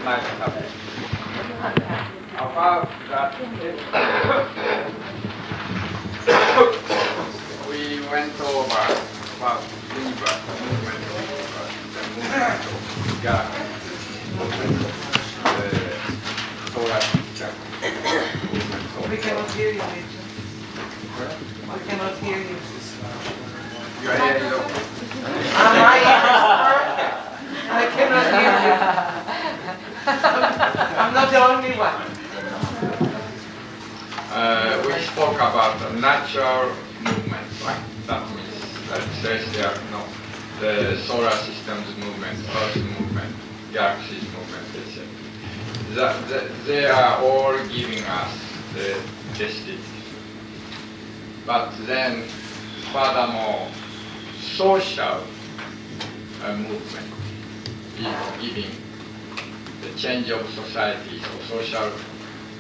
nice topic. About that, we went over about universe, movement of the universe, the movement of galaxies, movement of the solar system, movement of... We cannot hear you, Michio. We cannot hear you. Your hair is okay. My ear is perfect. I cannot hear you. I'm not the only one. We spoke about the natural movement, right? That means that celestial, no, the solar system's movement, Earth's movement, galaxy's movement, etc. They are all giving us the destiny. But then, furthermore, social movement is giving the change of societies or social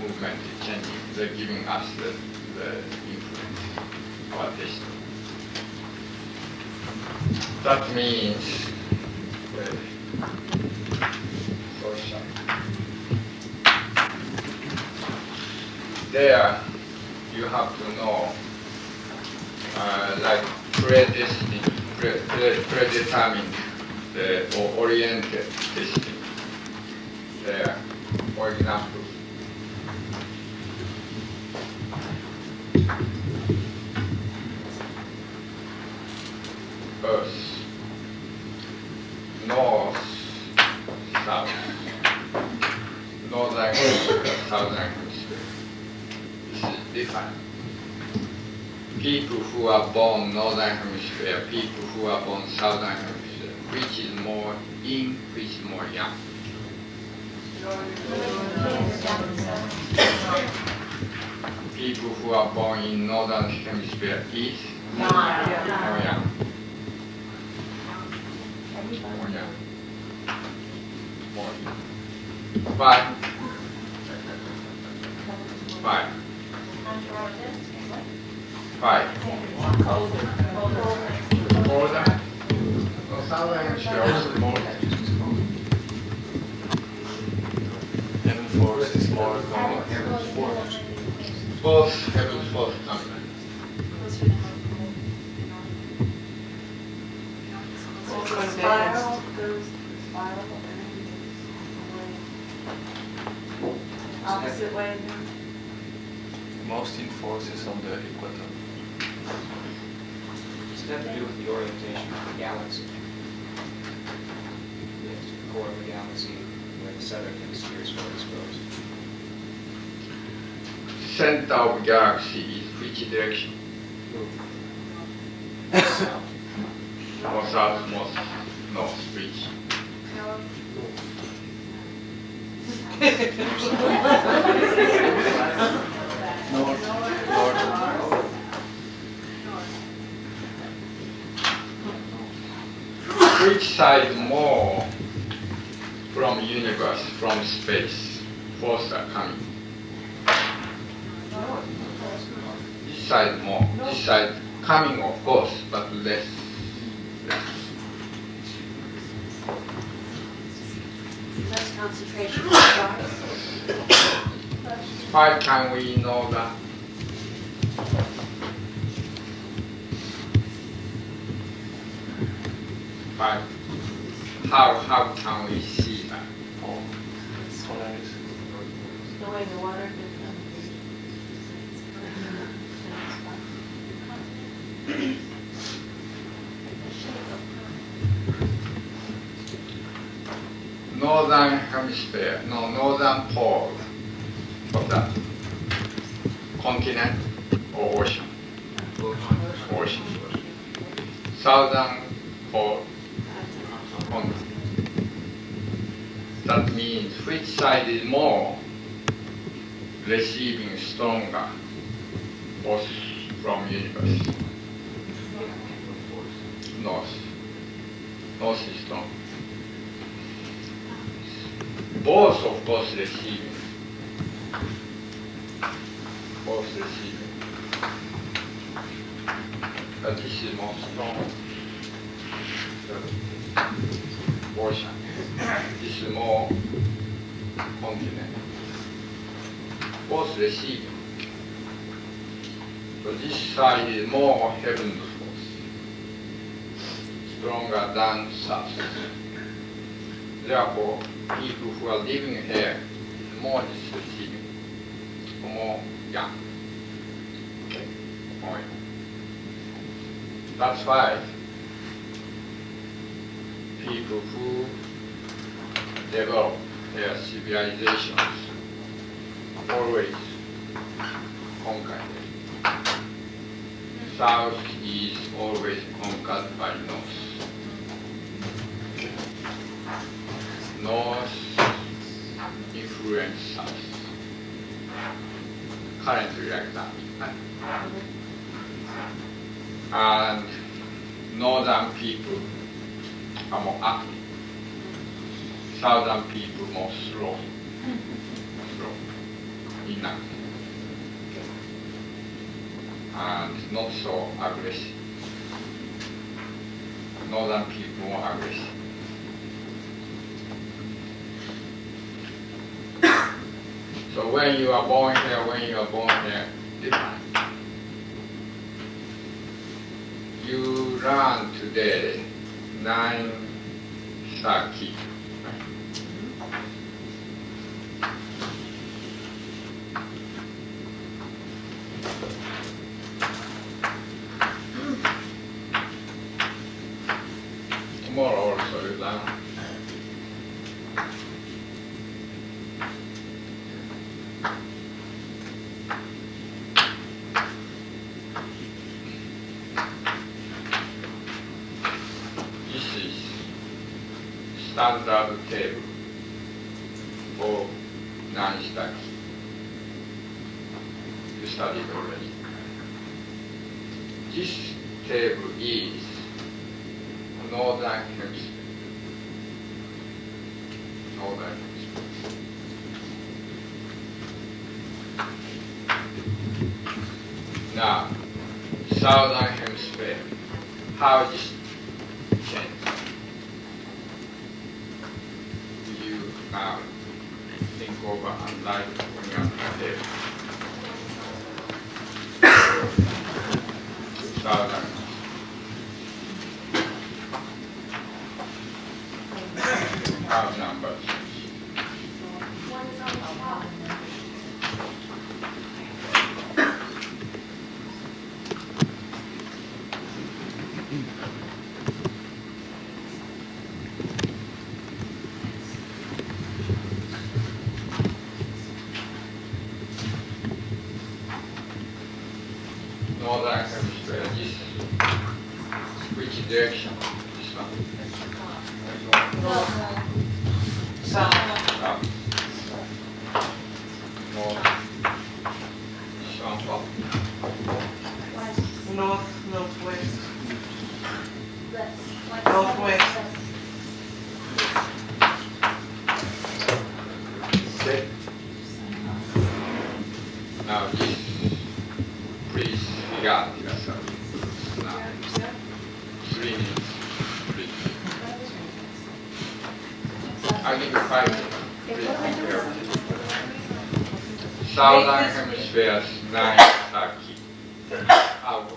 movement is changing. They're giving us the influence, our destiny. That means social. There, you have to know, like predetermined or oriented destiny. There, for example, Earth, north, south, northern hemisphere, southern hemisphere. This is different. People who are born northern hemisphere, people who are born southern hemisphere, which is more yin, which is more yang. People who are born in northern hemisphere is more yang. More yang. More yang. Five. Colder. No, southern hemisphere also more. Heaven force is more than Heaven's force. Both heaven's force coming. Spiral. Opposite way. most in force is on the equator. Does it have to do with the orientation of the galaxy? The core of the galaxy, where the southern hemisphere is more exposed. Center of galaxy is which direction? South. More south, more north, which? Which side more from universe, from space, forces are coming? This side more. This side coming, of course, but less. Less concentration of stars. Why can we know that? Why? How can we see that? Solaris. The way the water Northern hemisphere, no, northern pole of that continent or ocean? Ocean. Southern pole continent. That means which side is more receiving stronger force from universe? North. North is strong. Both, of course, receiving. Both receiving. But this is more strong. The ocean. This is more continent, both receiving. So this side is more heavenly force, stronger than south. Therefore, people who are living here is more is receiving, more young. Okay, point. That's why people who develop their civilizations always conquer it. South is always conquered by North. North influence South. Currently like that. And northern people are more active. Southern people more slow. Inactive. And not so aggressive. Northern people more aggressive. So when you are born here, different. You learn today 9:30. Tomorrow also you learn. This is standard table for 9:30. You studied already. This table is Northern Hemisphere. Northern Hemisphere. Now, Southern Hemisphere. How is this changed? You now think over and write on your table. Southern our numbers. One is on the top. Northern Hemisphere, this, which direction? This one? South. South. North. This one, what? North, northwest. West. Northwest. Okay. Now this, please figure out yourself. Now, 3 minutes, please. I'll give you 5 minutes. Please be careful. Southern Hemisphere's 9:30 hours.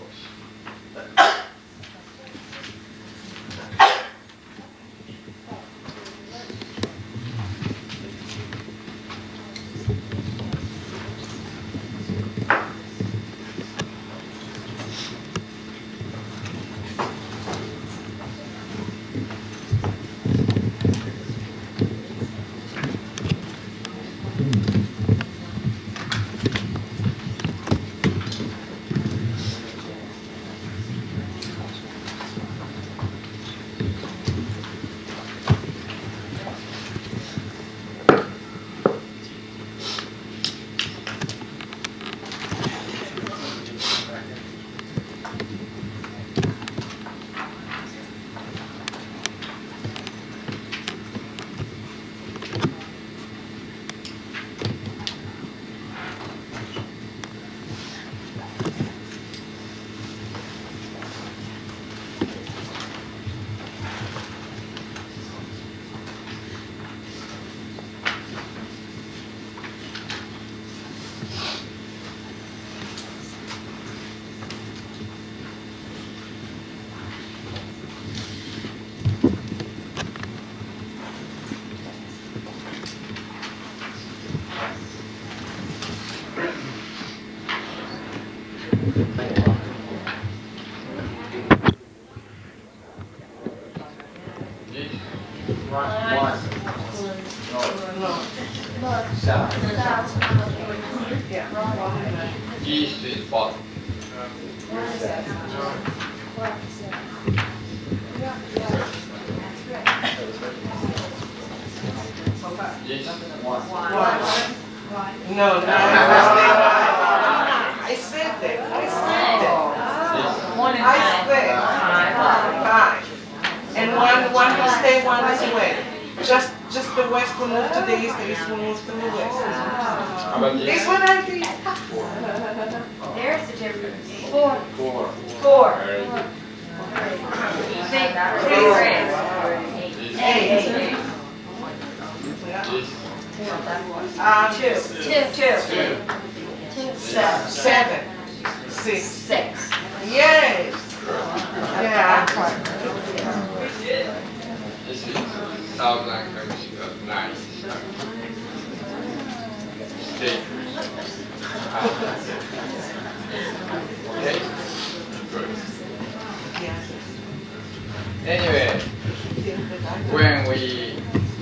This east is bottom. This No, I said that. I said. Five. And one will stay, one is away. Just the west will move to the east, the east will move to the west. how about This this? one I did. There's the difference. Four. Very good. Eight. This Two. Seven. Six. Yes. Yeah. this is southern hemisphere. Nice. Stay. Okay. Good. Anyway, when we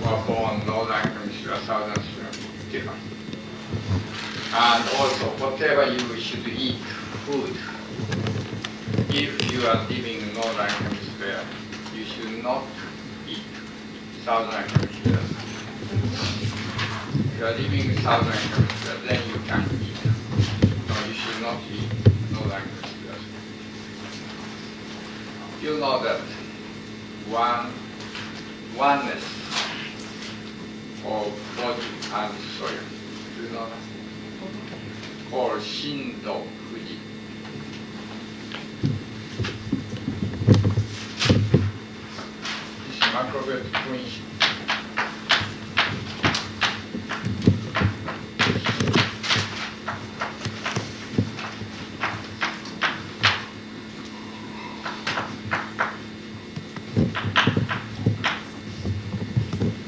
were born, northern hemisphere, southern hemisphere, different. And also, whatever you should eat, food, if you are living in northern hemisphere, you should not eat southern hemisphere. If you are living in southern hemisphere, then you can eat. No, you should not eat northern hemisphere. You know that oneness of body and soil. Do you know that? Called Shindo Fuji. This is macrobiotic principle.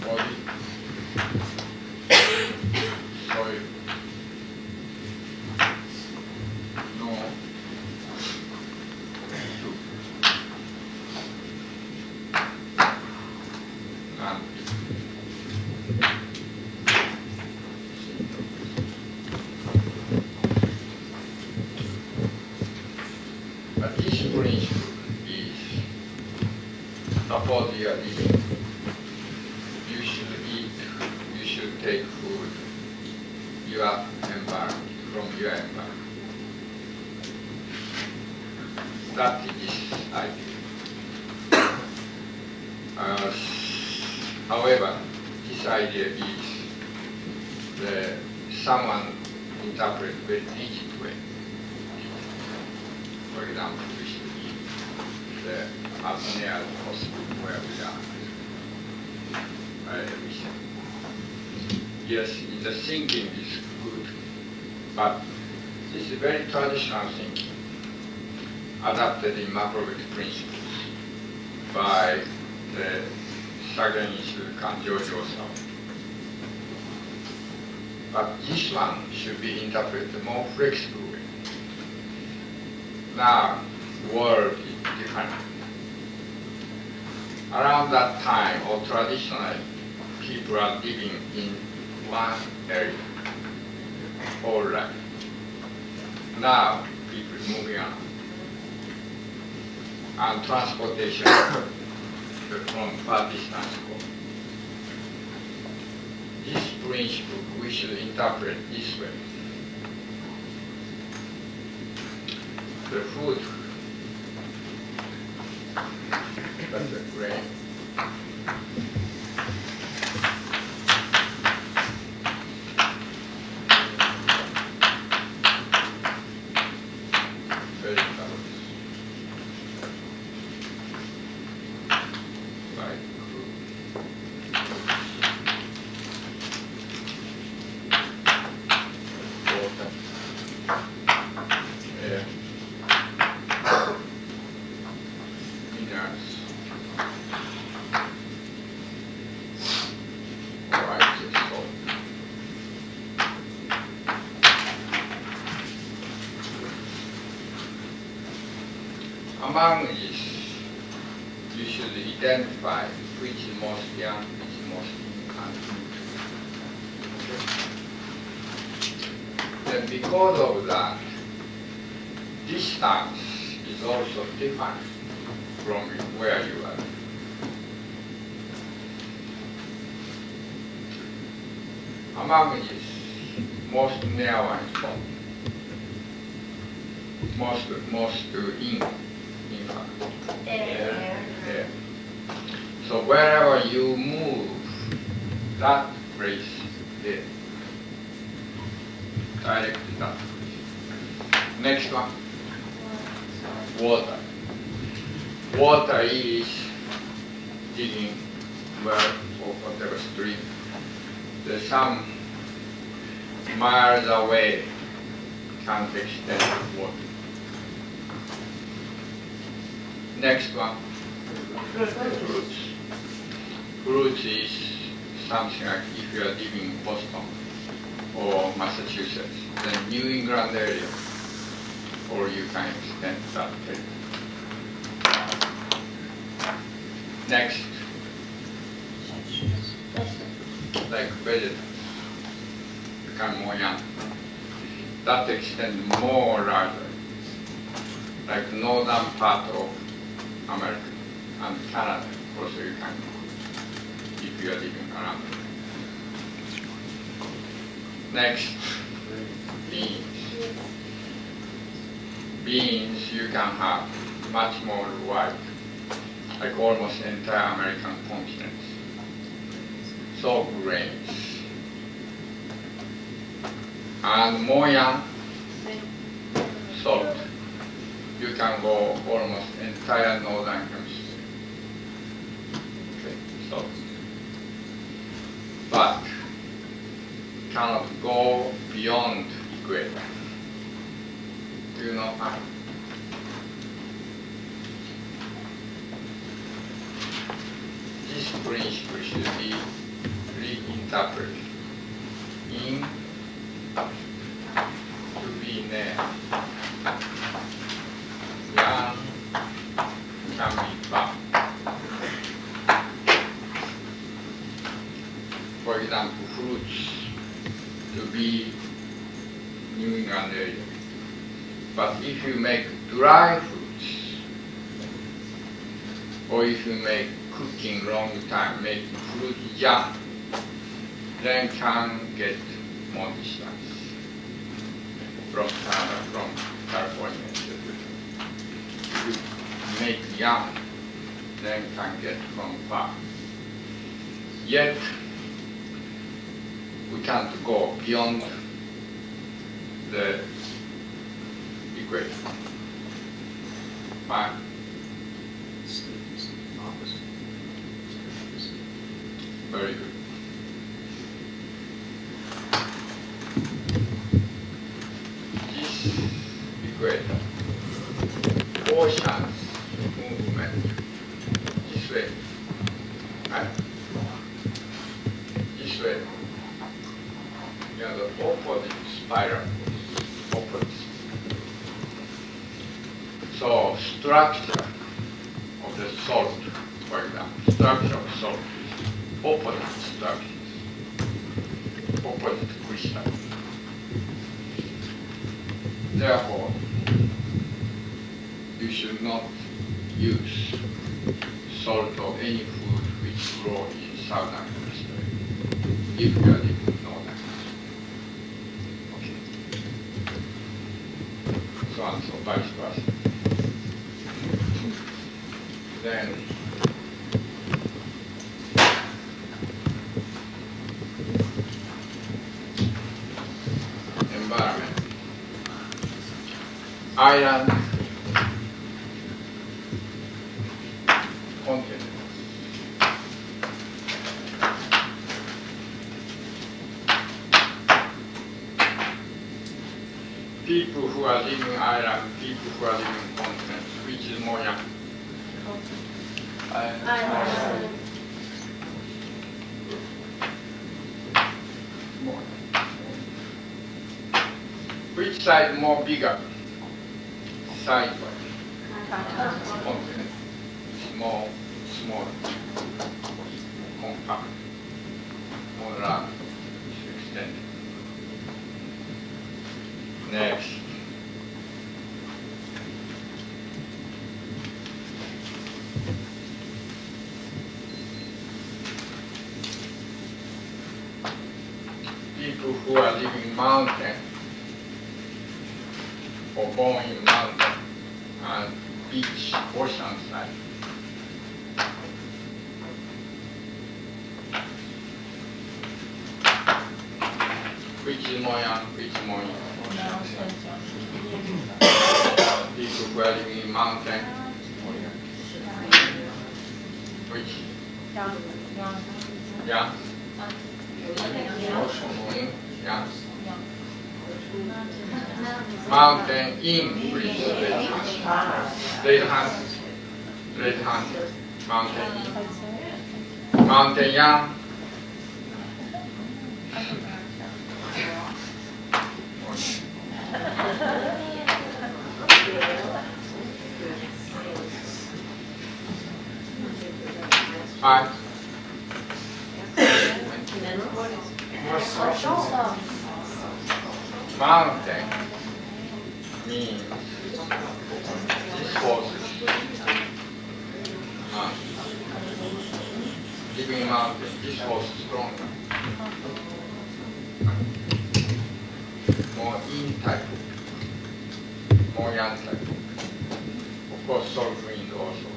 Body, soil, no, and but this principle is suppose you are living. You should eat, you should take food, your environment, from your environment. That is this idea. However, this idea is someone interprets very rigid way. For example, we should eat as near as possible where we are. Yes, the thinking is good, but this is very traditional thinking, adapted in macrobiotic principles by the Second Institute and Geological. But this one should be interpreted more flexible way. Now, world is different. Around that time, or traditionally, people are living in one area all life. Now, people moving on. And transportation from far distance. This principle we should interpret this way. The food, that's the grain. Vegetables, like fruit. Water, air, minerals, white salt. Among these, you should identify which is most young, which is most young. Then because of that, distance is also different from where you are. Among these, most near one spot, most in fact. There. So wherever you move, that place there. Directly that place. Next one. Water. Water is digging well or whatever stream. There's some miles away can't extend water. Next one. Fruits. Fruits is something like if you are living in Boston or Massachusetts, then New England area, or you can extend that territory. Next, like vegetables, become more young. That extends more larger, like northern part of America and Canada. Also, you can, if you are living around. Next, beans. Beans you can have much more wide, like almost entire American continents. So grains. And more young, salt. You can go almost entire northern hemisphere. Okay, salt. But cannot go beyond equator. Do you know how? This principle should be reinterpreted in to be near. Young can be far. For example, fruits to be New England area. But if you make dry fruits, or if you make cooking long time, making fruit jam, then can get more distance from Canada, from California, etc. If you make jam, then can get from far. Yet, we can't go beyond the equation. Fine. Very good. This equator, oceans movement this way, right? This way. You have the opposite spiral, opposite. So structure of the salt, for example, structure of salt is opposite structures, opposite crystals. Therefore, you should not use salt or any food which grows in southern hemisphere if you are living in northern hemisphere. Okay. So and so vice versa. Then environment. Island, continent. People who are living island, people who are living continents, which is more young? Island. More. Which side more bigger? Sidewise. Continent. Small, smaller. up, more large, extended. Next. People who are living in mountain or born in mountain and beach, ocean side. Which moyan? People who are living in mountain. Which? Yeah. Yeah. Mountain in which red hand, mountain in. Mountain yang. Right. Mountain means this forces. Living in mountain, this force is stronger. More yin type, more yang type. Of course, south wind also.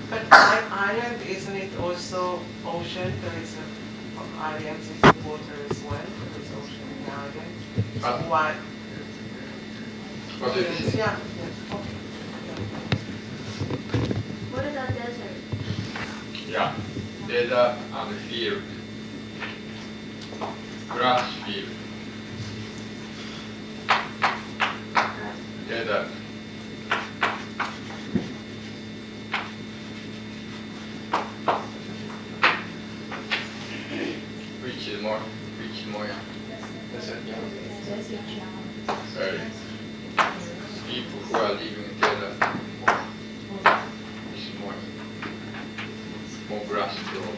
But island, isn't it also ocean? There is islands in water as well. There is ocean in the island. So why? What is Yes, it? yeah. Okay. What about desert? Yeah, desert and field, grass field, desert. Which more? Desert, yeah. Right. People who are living in desert, is more grass grows.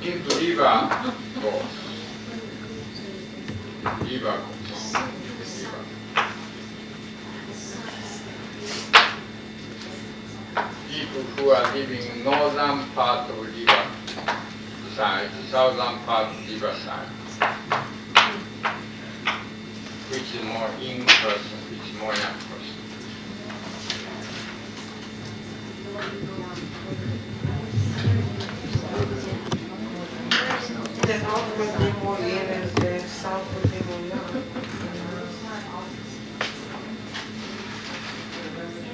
Into river goes. River goes. River. People who are living in northern part of river side, southern part of river side, which is more in person, which is more young person. The north would be more yin and the south would be more yang.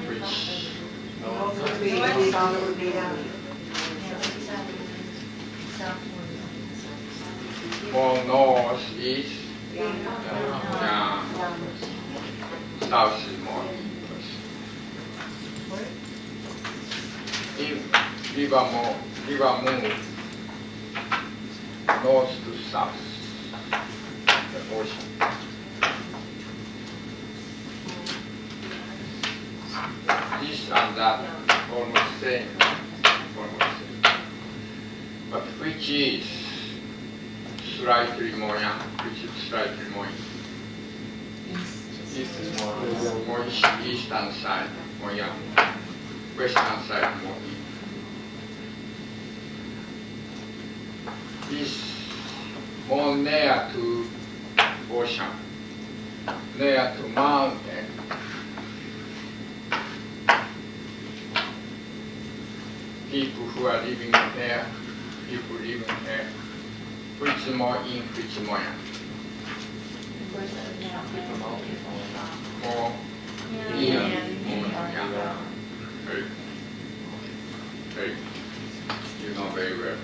Which North would be yin, south would be yang. more north is Yin. yeah, south is more in person. If river move north to south, the ocean. This and that almost same. But which is slightly more young, which is slightly more East is more. more eastern side, more young, western side more yin. Is more near to ocean, near to mountain. People who are living there, people living there, which is more in, which is more yang. More in, more yang. Very, very, you know very well.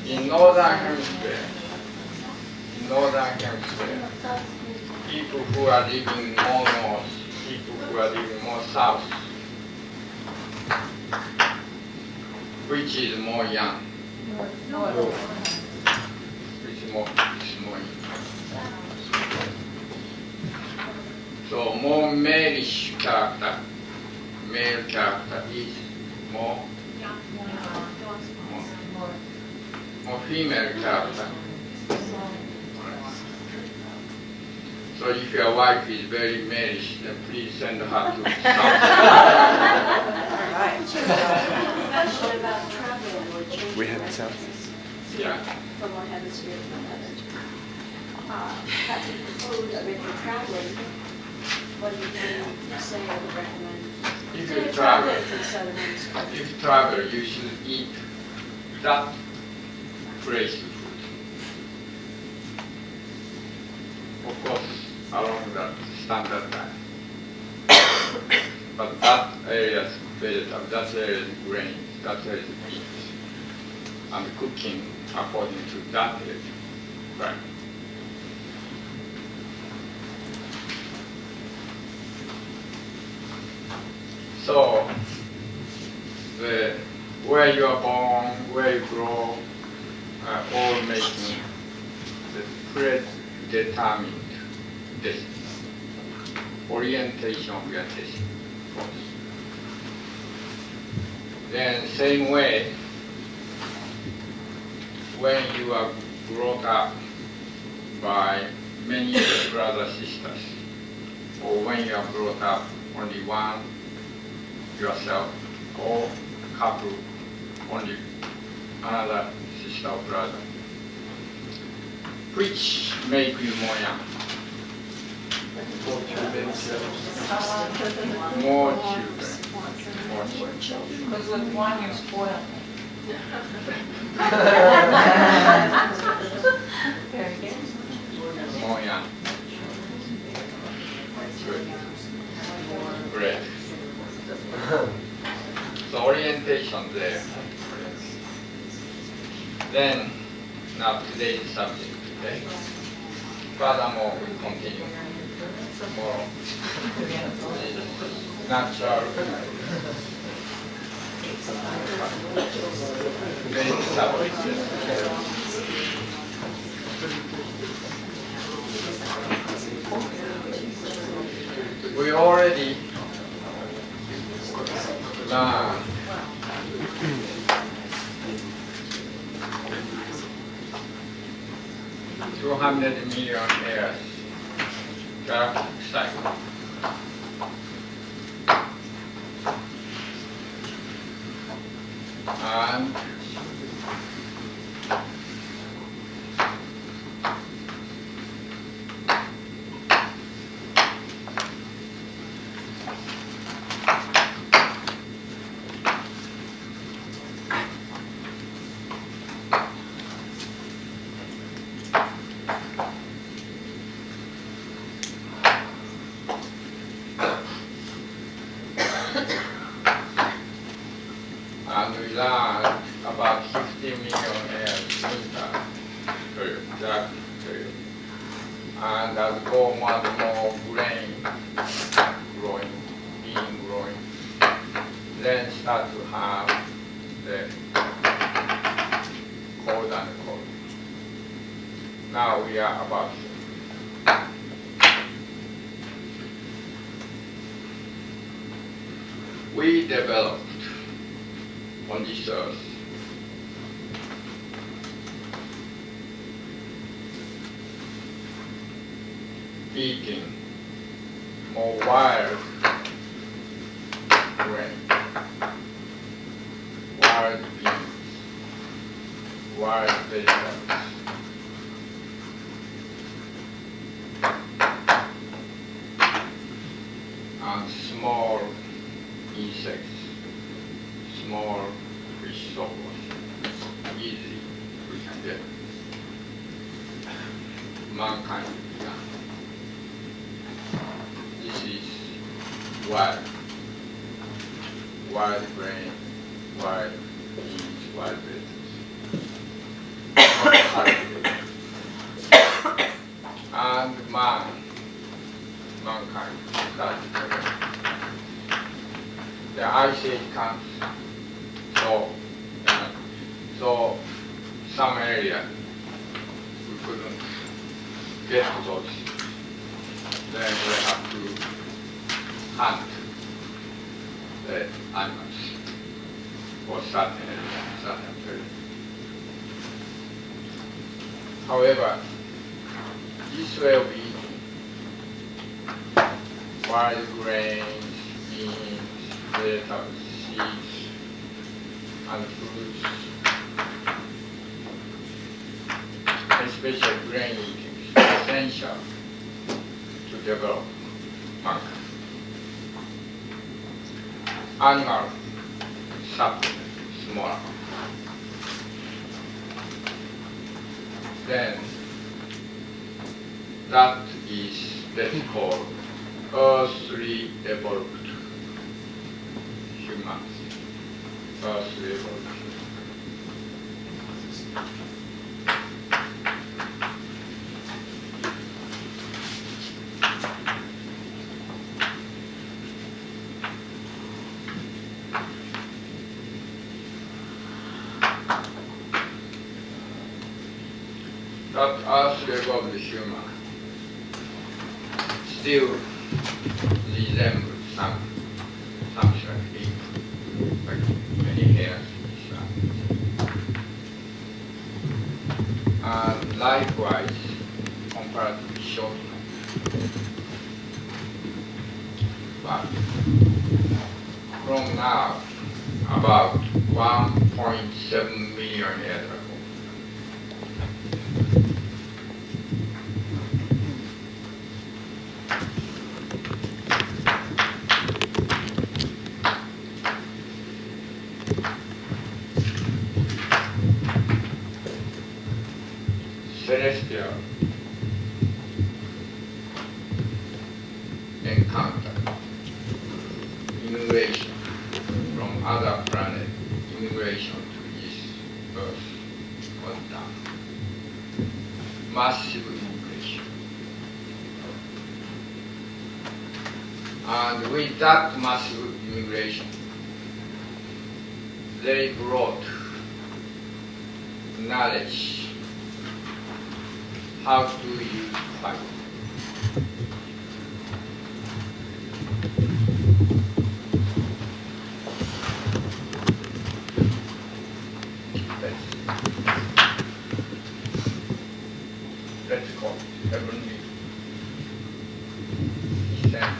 In northern hemisphere, people who are living more north, people who are living more south, which is more young? North. Which is more young? So more malish character, male character is more female character. So if your wife is very malish, then please send her to South. Question about traveling or changing We have residences Yeah. from one hemisphere to another. That would include, I mean, if you're traveling, what do you say I would recommend? If Say you you're travel, traveling to the southern hemisphere. if you travel, you should eat that fresh food. Of course, along that standard time. But that area is vegetable, that area is grains, that area is meat. And cooking according to that area. Right. So, where you are born, where you grow, are all making the predetermined destiny, orientation of your destiny. Then, same way, when you are brought up by many brothers, sisters, or when you are brought up only one yourself, or couple, only another sister or brother, which make you more young? More children. More children. Because with one you're spoiled. More young. Good. Great. So orientation there. Then, now today's subject. Okay. Furthermore, we continue. Tomorrow. Natural. Today's subject. We already learned 200 million years galactic cycle. And we learned about 50 million years winter period, galactic period. And as more and more grain growing, being growing, then start to have the cold and cold. Now we are about we developed on this earth eating more wild grain, wild beans, wild vegetables. And small insects, small fish source, easy we can get. Mankind began. This is wild grain, wild beans, wild vegetables. And mankind started again. The Ice Age comes, so So some area we couldn't get to those. Then we have to hunt the animals for certain area, certain period. However, this will be wild grains, beans, vegetables, seeds, and fruits, especially grain eating, is essential to develop mankind. Animal supplement, small amount. Then that is let's call earthly evolved humans. Earthly evolved humans. That earthly evolved human still resembles something like many hairs. And likewise, comparatively short. But from now, about 1.7 million years ago, celestial encounter, immigration from other planet, immigration to this Earth was done. Massive immigration. And with that massive immigration, they brought knowledge how to use fire. Let's call it heavenly descent.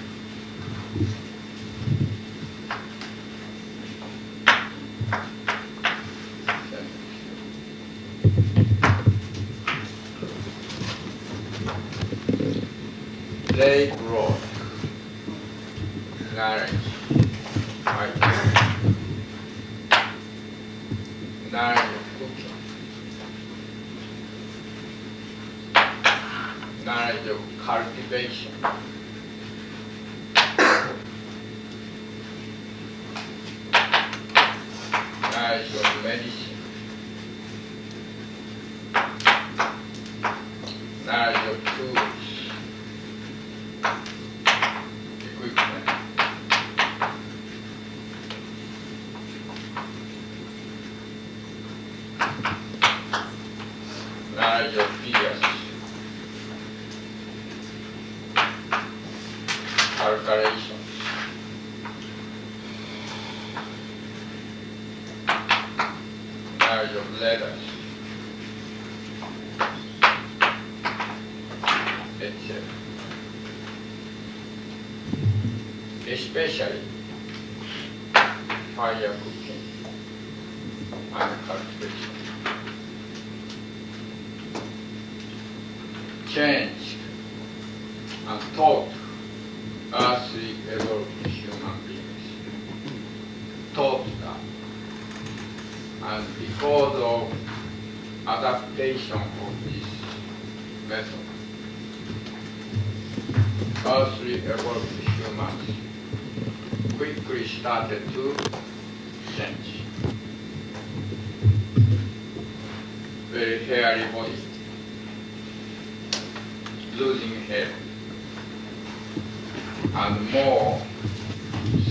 They brought knowledge, knowledge of cooking, knowledge of cultivation, knowledge of medicine, knowledge of tools, equipment, knowledge of figures, calculations, knowledge of letters, etc. Especially fire cooking and cultivation. Changed and taught earthly evolved human beings. Taught that. And because of adaptation of this method, earthly evolved humans quickly started to change. Very hairy body, losing hair, and more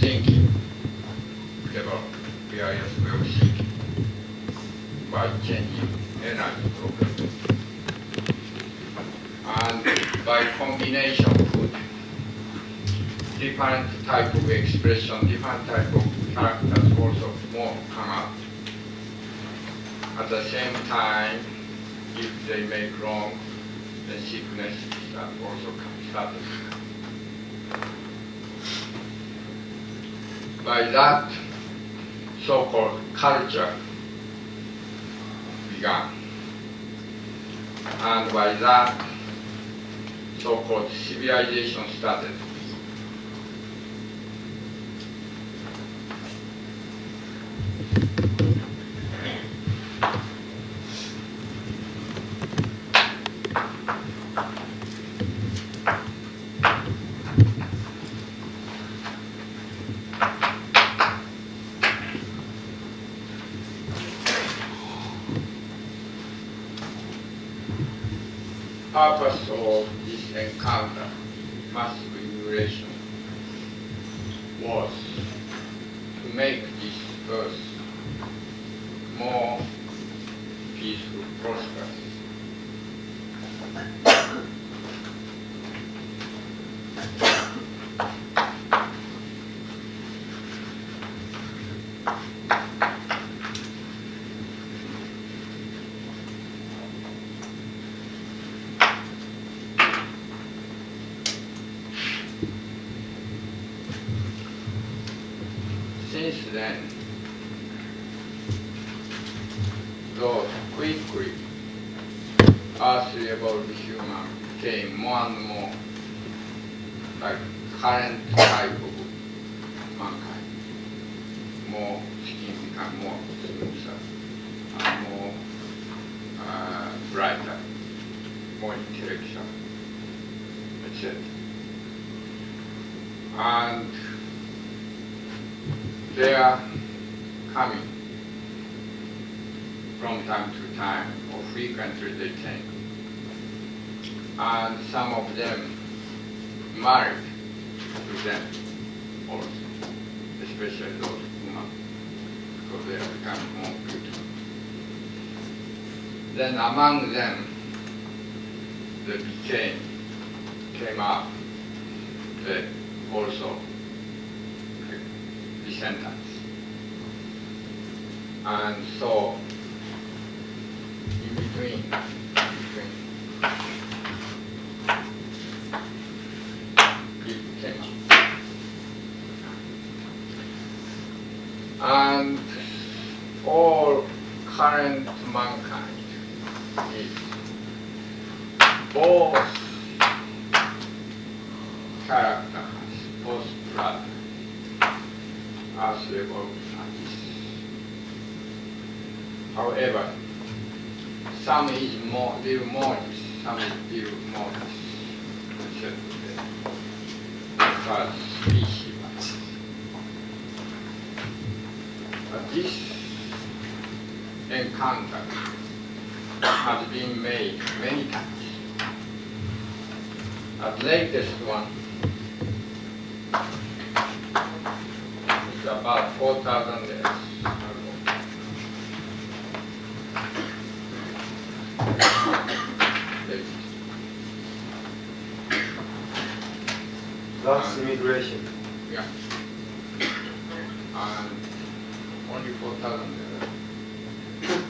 thinking, developed various way of thinking. by changing energy property. And by combination with different type of expression, different type of characters also more come up. At the same time, if they make wrong, then sickness that also started. By that, so-called culture began. And by that, so-called civilization started. Purpose of this encounter, massive immigration, was to make this earth more peaceful, prosperous. Since then, though quickly earthly evolved human became more and more like current type of mankind. More skin become more smoother, and more brighter, more intellectual, etc. And they are coming from time to time, or frequently they came. And some of them married to them also, especially those women, because they are becoming more beautiful. Then among them, they came up also descendants. And so, in between, people came up. And all current mankind is both characters, both blood, as evolved as this. However, some is more, little more this, some is little more this, etc. Because species. But this encounter has been made many times. The latest one is about 4,000 years ago. Last immigration. Yeah. And only 4,000 years.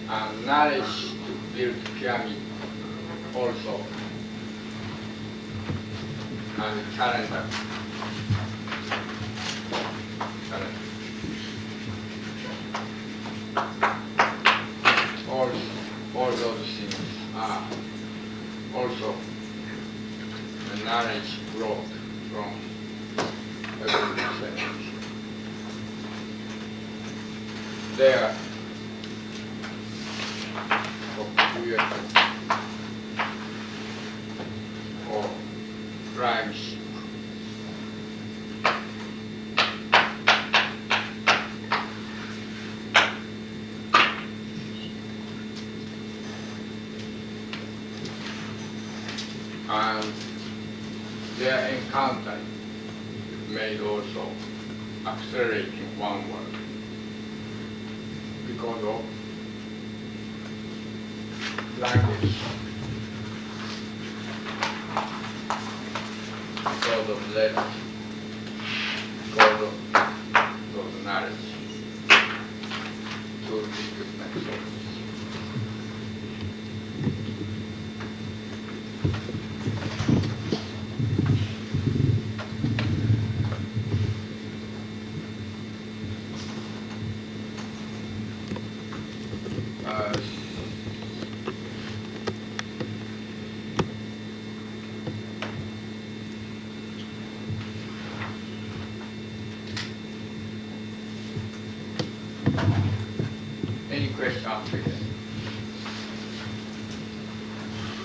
And knowledge to build pyramid also. And calendar. All those things are also the knowledge brought from evolution. There, or crime ship. And their encounter made also accelerating one world. because of language, because of letters, because of knowledge to recognize sources. Any question after this?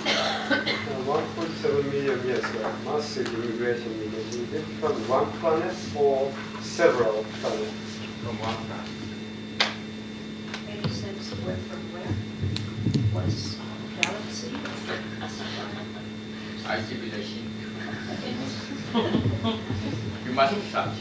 1.7 million years ago, massive immigration needed from one planet or several planets. From one planet. Any sense of where from where? Was galaxy? I give you the hint. You must search.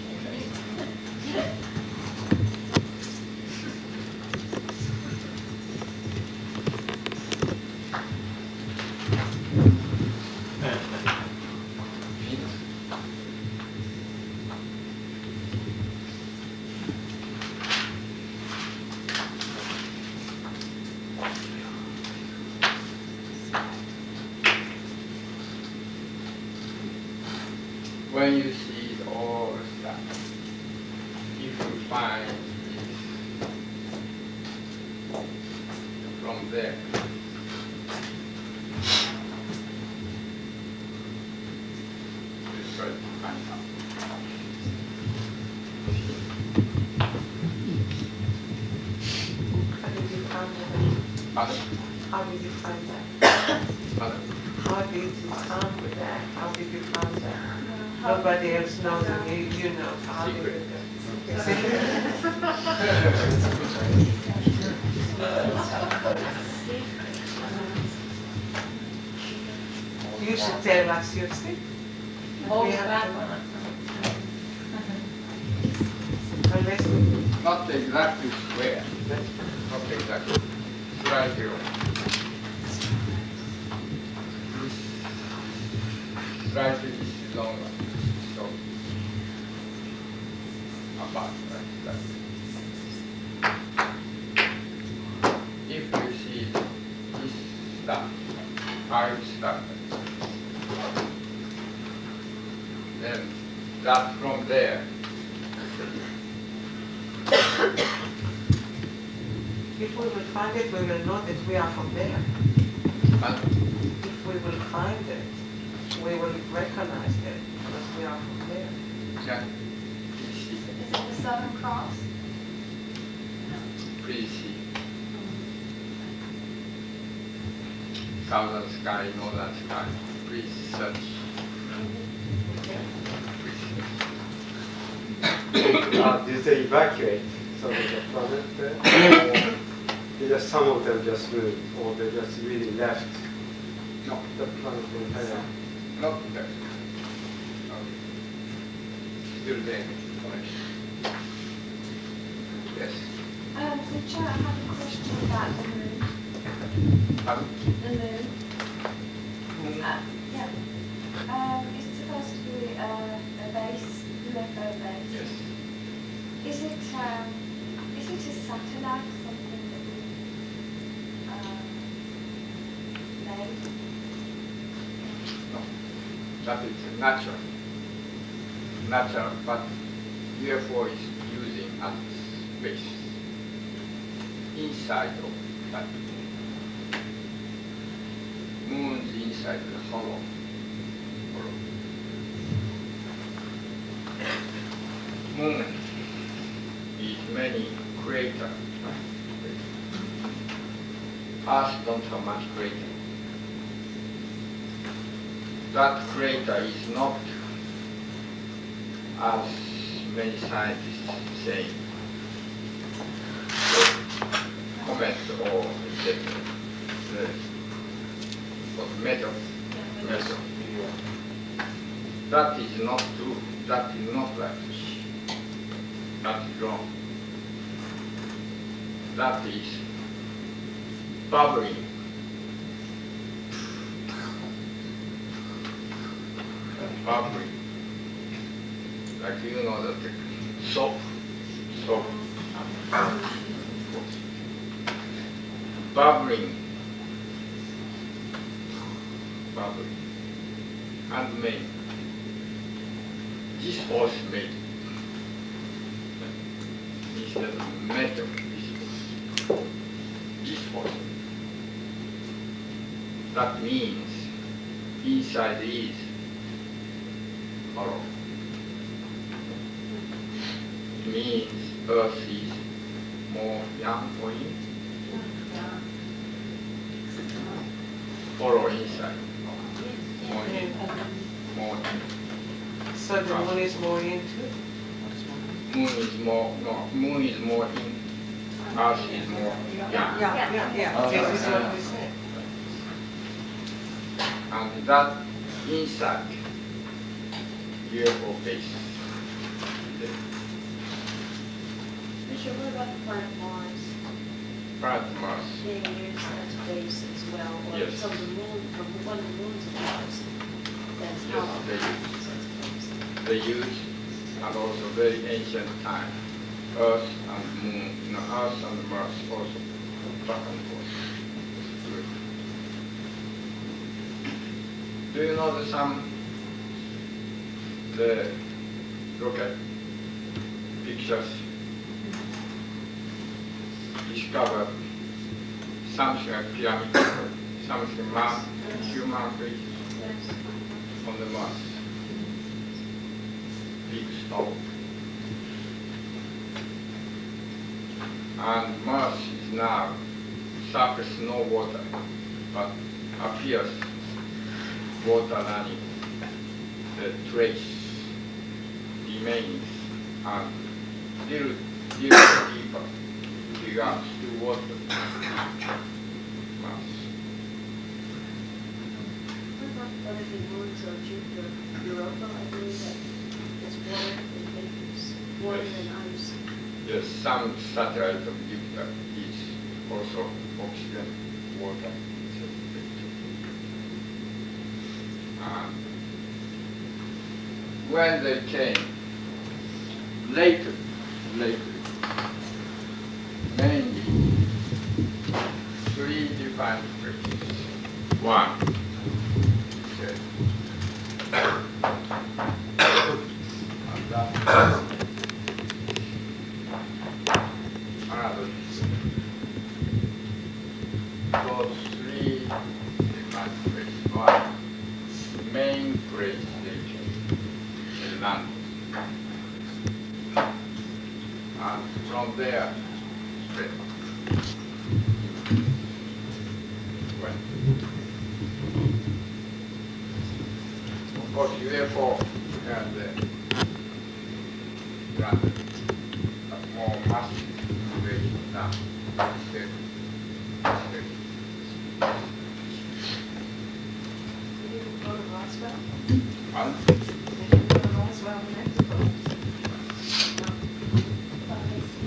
When you see all stuff, if you find from there, you try to find out. How did you find that? Pardon? How did you find that? Pardon? How did you come with that? How did you find that? Nobody else knows and you know. How did Secret. you You should tell us your secret. Hold We have back to- on it. Unless we, Not exactly square. Not exactly. Right here. Slightly is longer. So about like that. If you see this stuff, high stuff, then that from there. if we will find it, we will know that we are from there. And If we will find it, we will recognize it because we are from there. yeah, you see, Is it the Southern Cross? please see. Southern sky, northern sky, please search. Did they evacuate some of the planet there? Or did some of them just moved, or they just really left No, the planet entirely? not that. Still there. Yes. Teacher, I have a question about the moon. Pardon? The moon. Yeah. It's supposed to be a base, UFO base. Yes. Is it a satellite, something that we made? No. That is natural. Natural, but UFO is using as space inside of that. Moon's inside the hollow. Moon is many craters. Earth don't have much crater. That crater is not, as many scientists say, comet or etc. But metal. That is not true. That is not like this. That is wrong. that is bubbling. Bubbling. Like you know that the soap. Bubbling. And made. This was made. Instead of metal, this was. That means inside is hollow. It means Earth is more young or in, hollow inside, more in, more in. So the moon is more into? Moon is more in, Earth is more young. Yeah, this is what we said. And that inside UFO base. Michio, what about the planet Mars Planet Mars. being used as a base as well? Or Yes. so the moon, from one of the moons of Mars, that's Yes, how they use. it's as a base. They use, and also very ancient time, Earth and Moon, Earth and Mars also back and forth. It's good. Do you know the rocket pictures discovered something like pyramid, something human face Yes. on the Mars. Big stone. And Mars is now surface no water, but appears water running. The trace remains and little deeper regards to water. Mars. What about one of the moons of Jupiter, Europa, I believe that it's water and vapors, water Yes. and ice. Yes, some satellite of Jupiter is also oxygen, water. And when they came, later, mainly three different places. One, okay. And that another. Those three different places. One main place they came, they landed. And from there, spread. Went. Of course, UFO had granted a more massive invasion than the Did you go to Roswell? one. Did you go to Roswell, Mexico?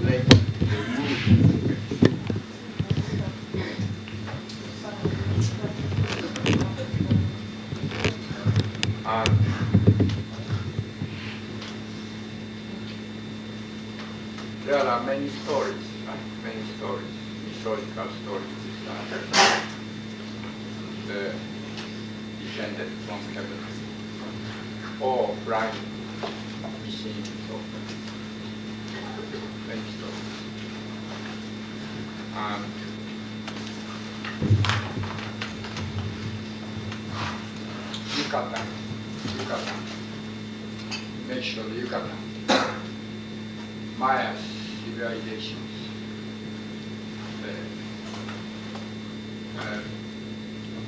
Later, they moved. And there are many stories, historical stories. The descended from heaven, or flying machines, or many stories. And Yucatan, nation of Yucatan, Maya civilizations,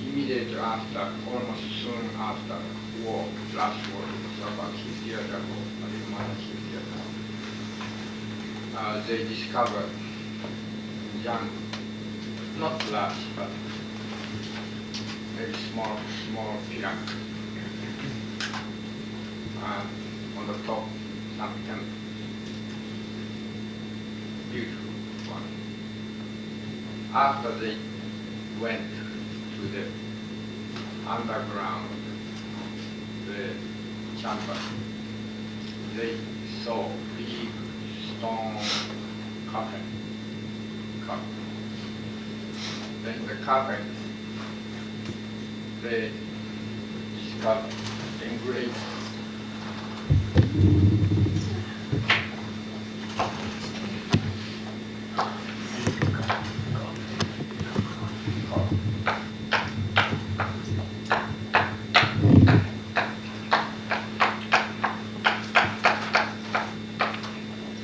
immediately after, almost soon after war, last war, it was about 50 years ago, maybe more than 50 years ago, they discovered young, not large, but very small pyramid. And on the top, some temples. Beautiful one. after they went to the underground, the chamber, they saw big stone coffin. Then the coffin, they discovered engraved.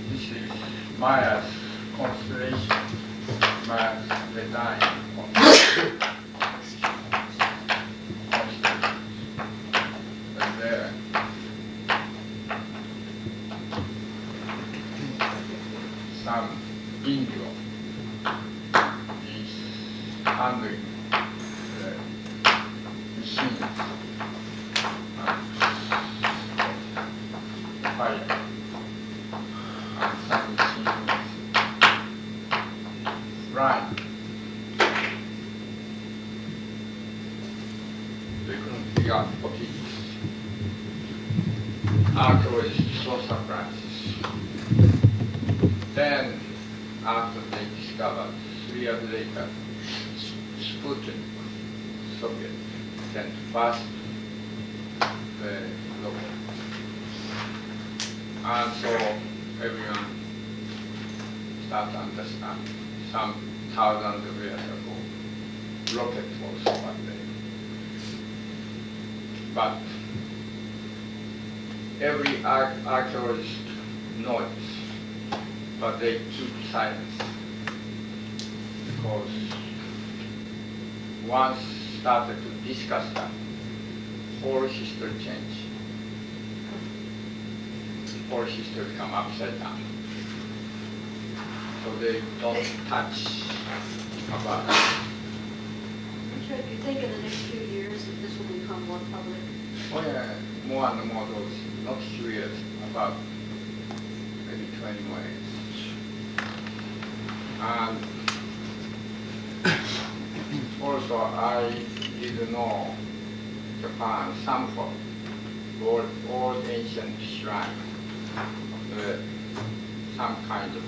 This is Maya's constellation, Maya's design constellation. And there, some Indian is handling the machines and fire. And some machines flying. They couldn't figure out what it is. Archaeologists so surprised. Then, after they discovered, 3 years later, Sputnik, Soviet, sent first the rocket. And so everyone started to understand some thousands of years ago, rocket was one day. But every archaeologist knows, but they keep silence because once started to discuss that, whole history changed. Whole history become upside down. So they don't touch about that. Michio, do you think in the next few years that this will become more public? Oh yeah, more and more those, not few years, about maybe 20 more years. And also I did know Japan, some for old ancient shrine, some kind of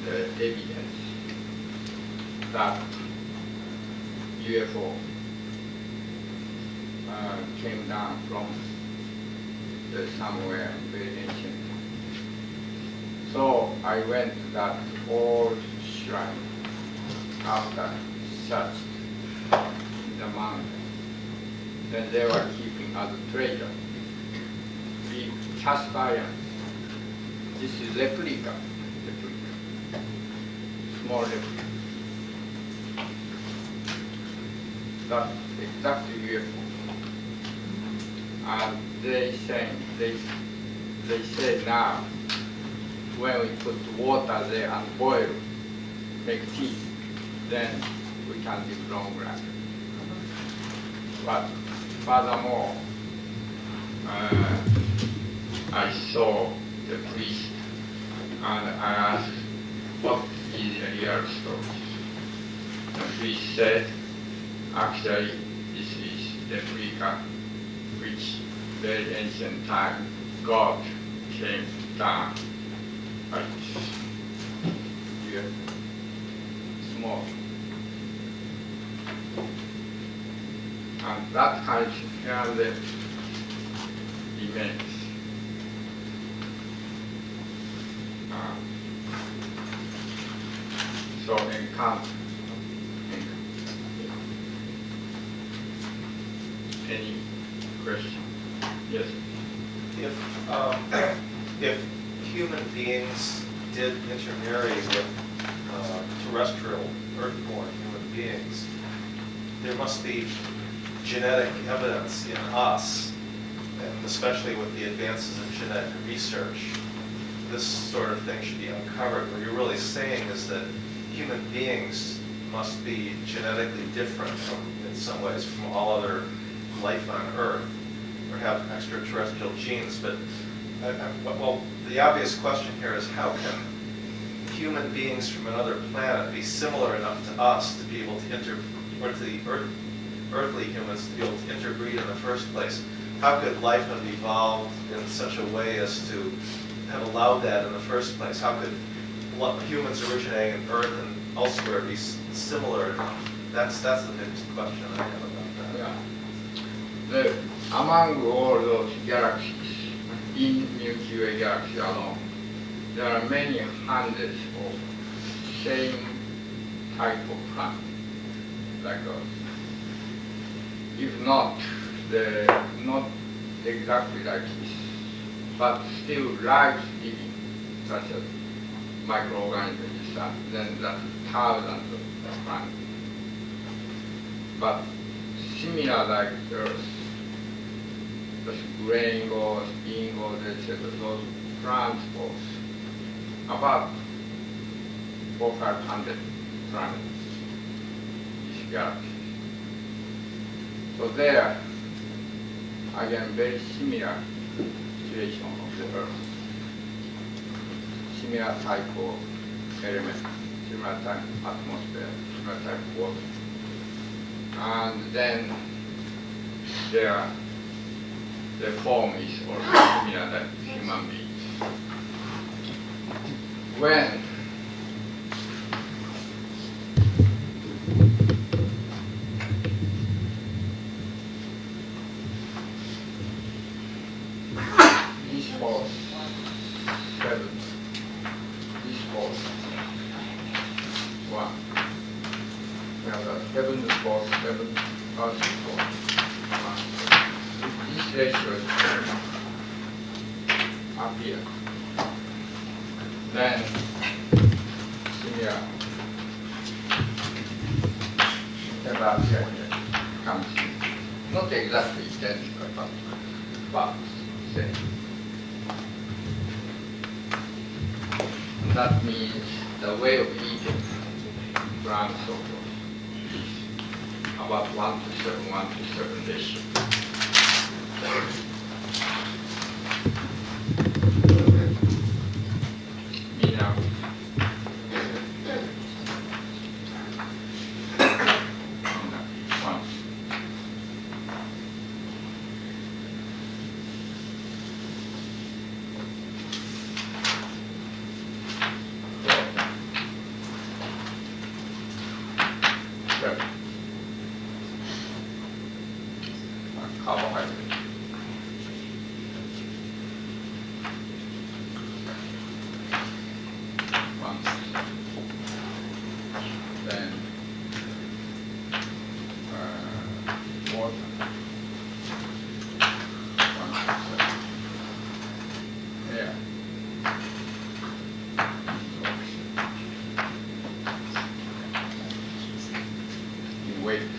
evidence that UFO came down from somewhere very ancient. So I went to that old shrine after searched in the mountain. Then they were keeping as a treasure big cast iron. This is replica, small replica. That's exactly UFO. And they say now, when we put water there and boil, make tea, then we can live longer. But furthermore, I saw the priest and I asked, what is the real story? The priest said, actually, this is the replica which very ancient time God came down like this. Here, small. And that kind of early remains. So encounter. Any question? Yes. If human beings did intermarry with terrestrial, earthborn human beings, there must be genetic evidence in us, and especially with the advances in genetic research, this sort of thing should be uncovered. What you're really saying is that human beings must be genetically different in some ways from all other life on Earth, or have extraterrestrial genes. But well, the obvious question here is, how can human beings from another planet be similar enough to us to be able to or to the earthly humans to be able to interbreed in the first place? How could life have evolved in such a way as to have allowed that in the first place? How could humans originating in Earth and elsewhere be similar enough? That's the biggest question I have about that. Yeah. Among all those galaxies in Milky Way galaxy alone, there are many hundreds of same type of planet like Earth. If not, not exactly like this, but still life living, such as microorganisms, then that's thousands of planets. But similar like Earth, just grain goes, bean goes, etc., those plants goes, about 400 or 500 planets, each galaxy. So there, again, very similar situation of the Earth. Similar type of element, similar type of atmosphere, similar type of water. And then the form is also similar like human beings. When this force 7, this force 1. We have the heavenly force 7, earthly force 1. This ratio appear. Then similar temperature comes in. Not exactly identical, but same. And that means the way of eating plants also is about 1 to 7, 1 to 7 ratio. Carbohydrate. One. Then water. 1. Air. In weight.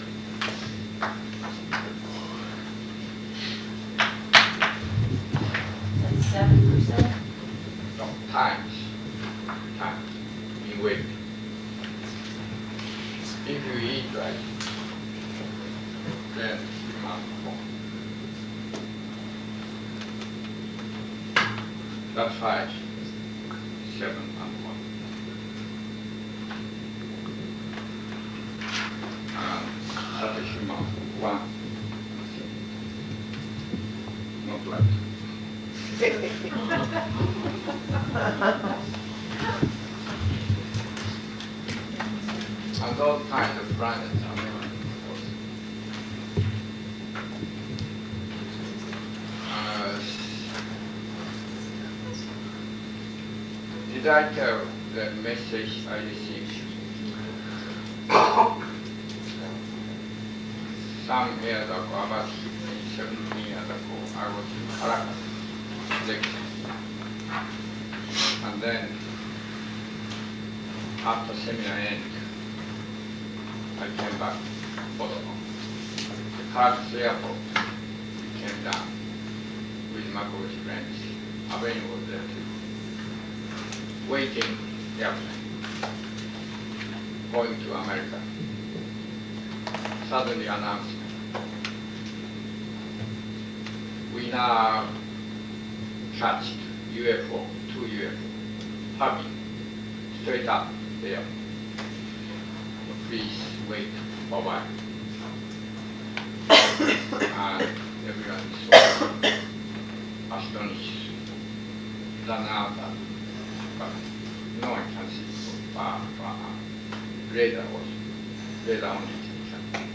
Times in weight. If you eat right, then you must more. That's 5, 7, and 1. And that is human 1. Not like. And those kinds of planets are very important. Did I tell the message I received? Some years ago, about 17 years ago, I was in Caracas. And then after seminar end, I came back to Boston. The Caracas airport, we came down with Mako's friends. Abeni was there too. Waiting airplane, going to America. Suddenly announcement. We now catch UFO, 2 UFO, having straight up there. Please wait for a while. And everyone is so astonished. Done out, but no one can see so far. Radar only can.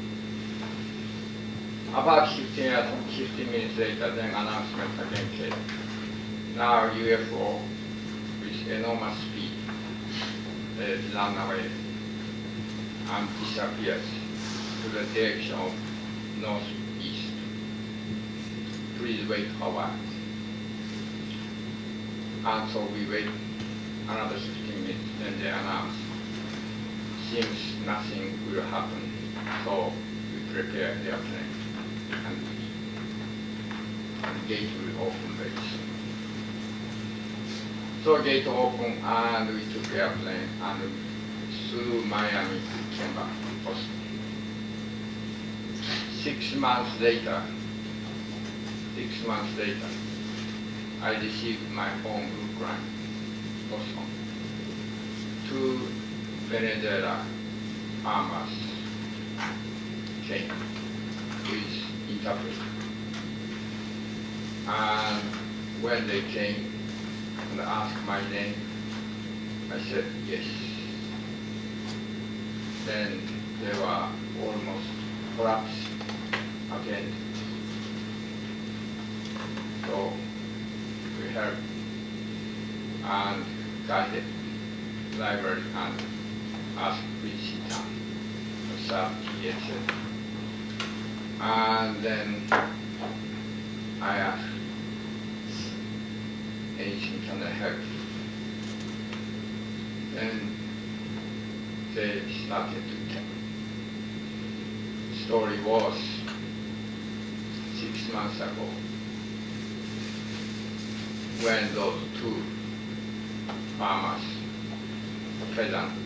About 15 minutes later, then announcement again came. Now UFO with enormous speed run away and disappears to the direction of northeast. Please wait for a while. And so we wait another 15 minutes, then they announce. Seems nothing will happen, so we prepare the airplane and the gate will open very soon. So gate open and we took airplane and through Miami we came back to Boston. 6 months later, I received my own blueprint, Boston. 2 Venezuela farmers came with interpreter. And when they came and asked my name, I said yes. Then they were almost collapsed again. So we helped and guided library and asked please sit down, observe TSA. And then I asked, anything can I help? Then they started to tell. The story was 6 months ago when those 2 farmers, peasants,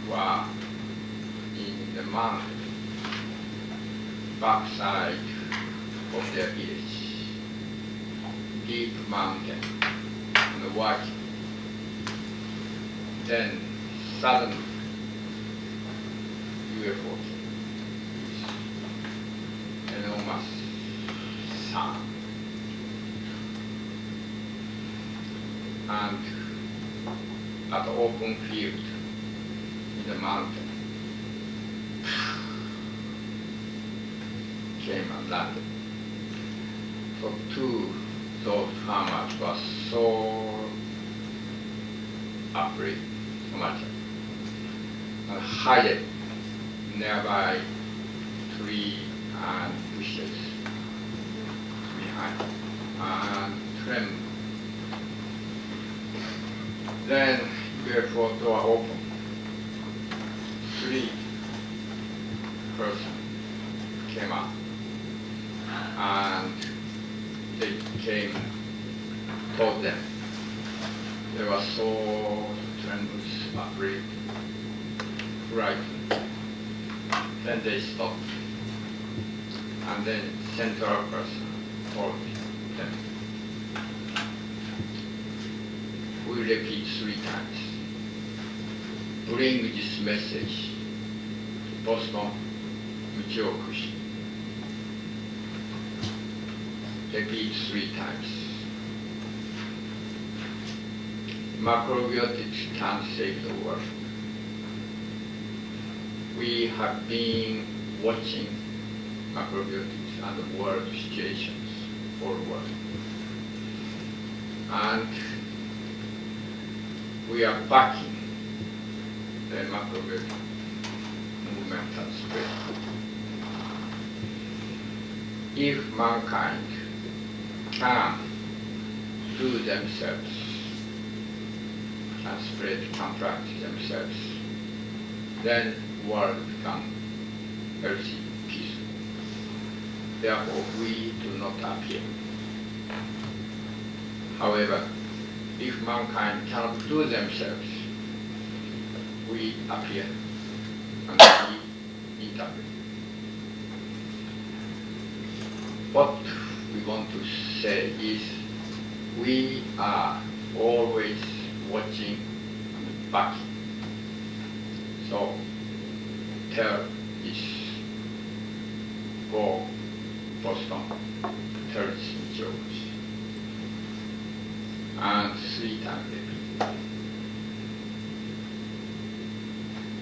were in the mountain, backside of their village, deep mountain, and watching. Then suddenly, UFO came, enormous sound, and at the open field in the mountain, came and landed. So those farmers were so afraid, so much, and hid nearby tree and bushes behind, and trembled. Then UFO door opened. 3 persons came out, and they came toward them. They were so tremulous, afraid, frightened. Then they stopped, and then central person told them. We repeat 3 times. Bring this message to Boston, Michio, Kushi. Repeat 3 times. Macrobiotics can save the world. We have been watching macrobiotics and the world situations all world. And we are backing the macrobiotic movement and spread. If mankind can do themselves and spread, contract themselves, then world become healthy, peaceful. Therefore, we do not appear. However, if mankind cannot do themselves, we appear and we interpret. What we want to say is we are always watching and back. So tell is go Boston, tell is Michio, and 3 times repeat.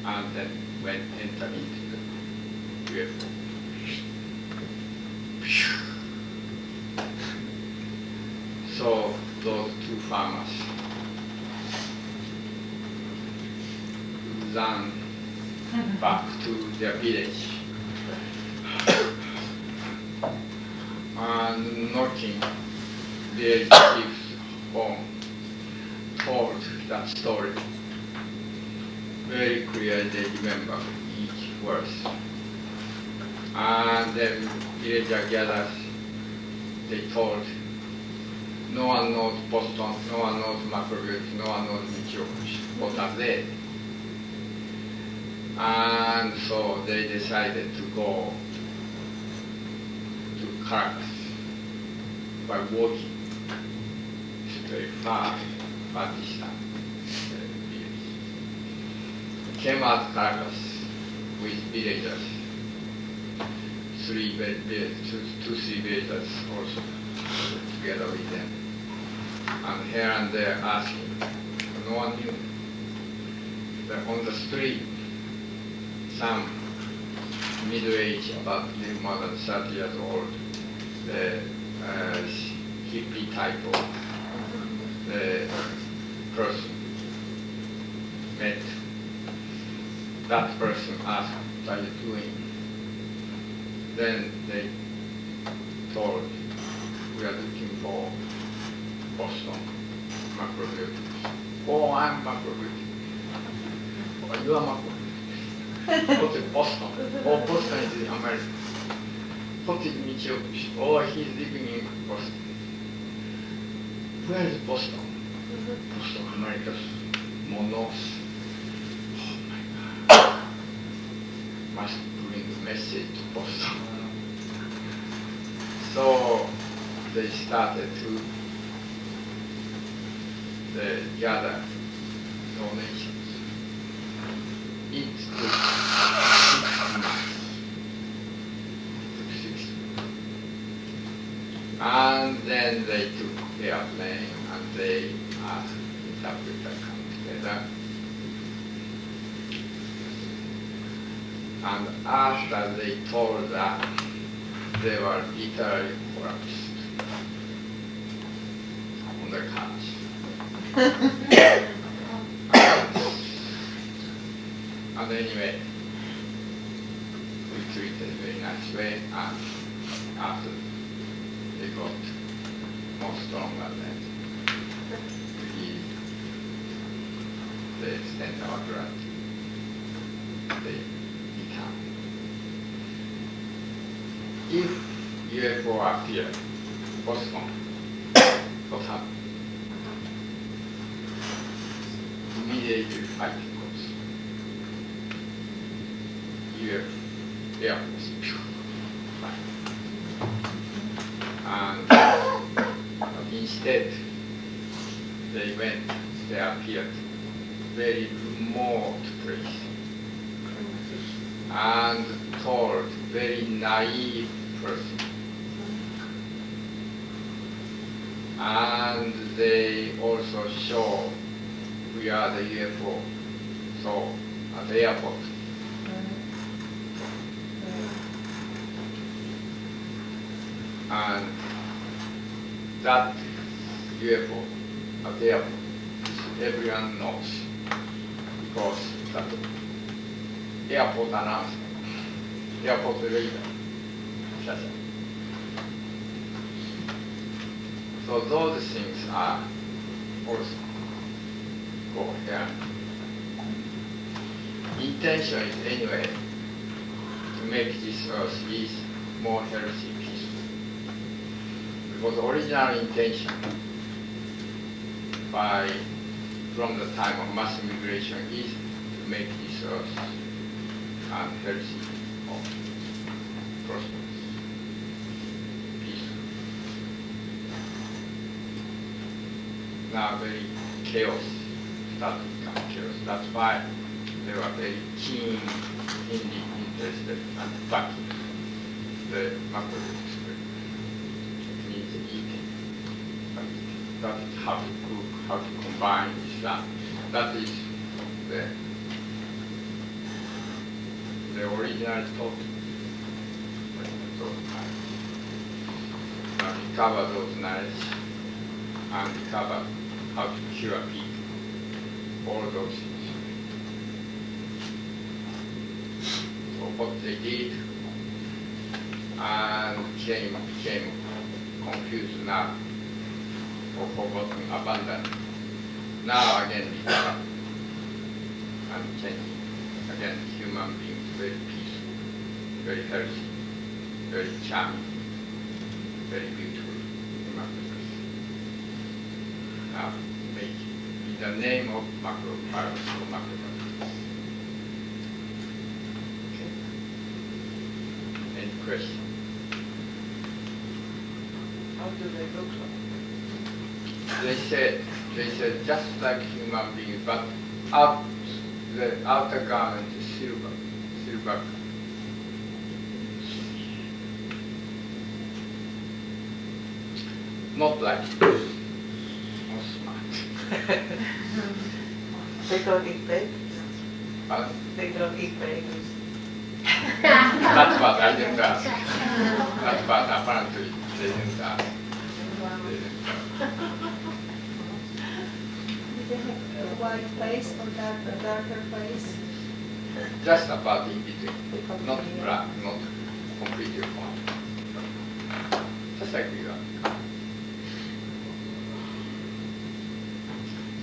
And then when enter into the UFO. So those 2 farmers ran back to their village and knocking their chief's home, told that story. Very clearly they remember each verse. And then villager gathers, they told, no one knows Boston, no one knows Macroville, no one knows Michio. What are they? And so they decided to go to Caracas by walking. It's very far distance. Came out Caracas with villagers, 3 villagers also together with them. And here and there asking, no one knew. But on the street, some middle age, about a little more than 30 years old, the hippie type of the person met. That person asked, what are you doing? Then they told, we are looking for Boston, Macroville. Oh, I'm Macroville. Oh, you are Macroville. What is Boston? Oh, Boston is in America. What is Michio? Oh, he's living in Boston. Where is Boston? Boston, America's more north. Oh my God. Must bring a message to Boston. So they started to gather donations. It took 6 months. And then they took airplane and they asked interpreter to come together. And after they told that, they were literally collapsed on the couch. And anyway, we treated a very nice way, and after they got more stronger, then they extend our gratitude. They become. If UFO appear in Boston, what happens? Immediately fight goes. UFO, Air Force, fine. And instead, they appeared very remote place and told very naive person. And they also show we are the UFO, so at the airport. And that UFO at the airport, everyone knows, because that airport announcement, airport radar. So those things are also coherent. Intention is anyway to make this earth is more healthy, peaceful. Because the original intention from the time of mass immigration is to make this earth healthy, prosperous, peaceful. Now very chaos start to become chaos. That's why they were very keen, keenly interested in backing the macrobit script. It means eating. But that's how to cook, how to combine stuff. That is the original thought. Recover those knowledge and recover how to cure people, all those things. So what they did and became confused now, or forgotten, abandoned. Now again recover and change. Again, human beings very peaceful, very healthy, very charming, very beautiful human beings. Now, make in the name of macrovirus or macrovirus. Okay. Any question? How do they look like? They said just like human beings, but the outer garment is silver. Not like this. Not smart. They don't eat bagels. But They don't eat bagels. that's what I didn't ask. That's what apparently they didn't ask. They didn't ask. Did they have a white face or darker face? Just about in between. Not black, not completely white. Just like we are.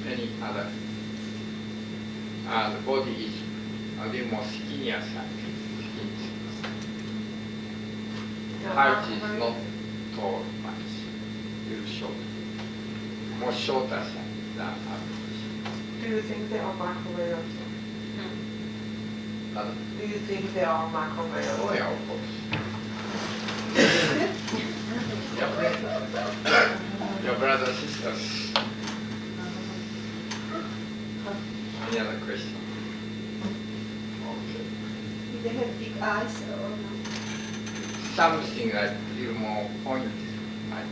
Any other. The body is a little more skinnier side. Height is not tall much, little short. More shorter side than average. Do you think they are macrovirals? Pardon? Do you think they are macrovirals? Oh yeah, of course. Your brothers, sisters. Any other question? Okay. Did they have big eyes or no? Something like little more pointed. Right?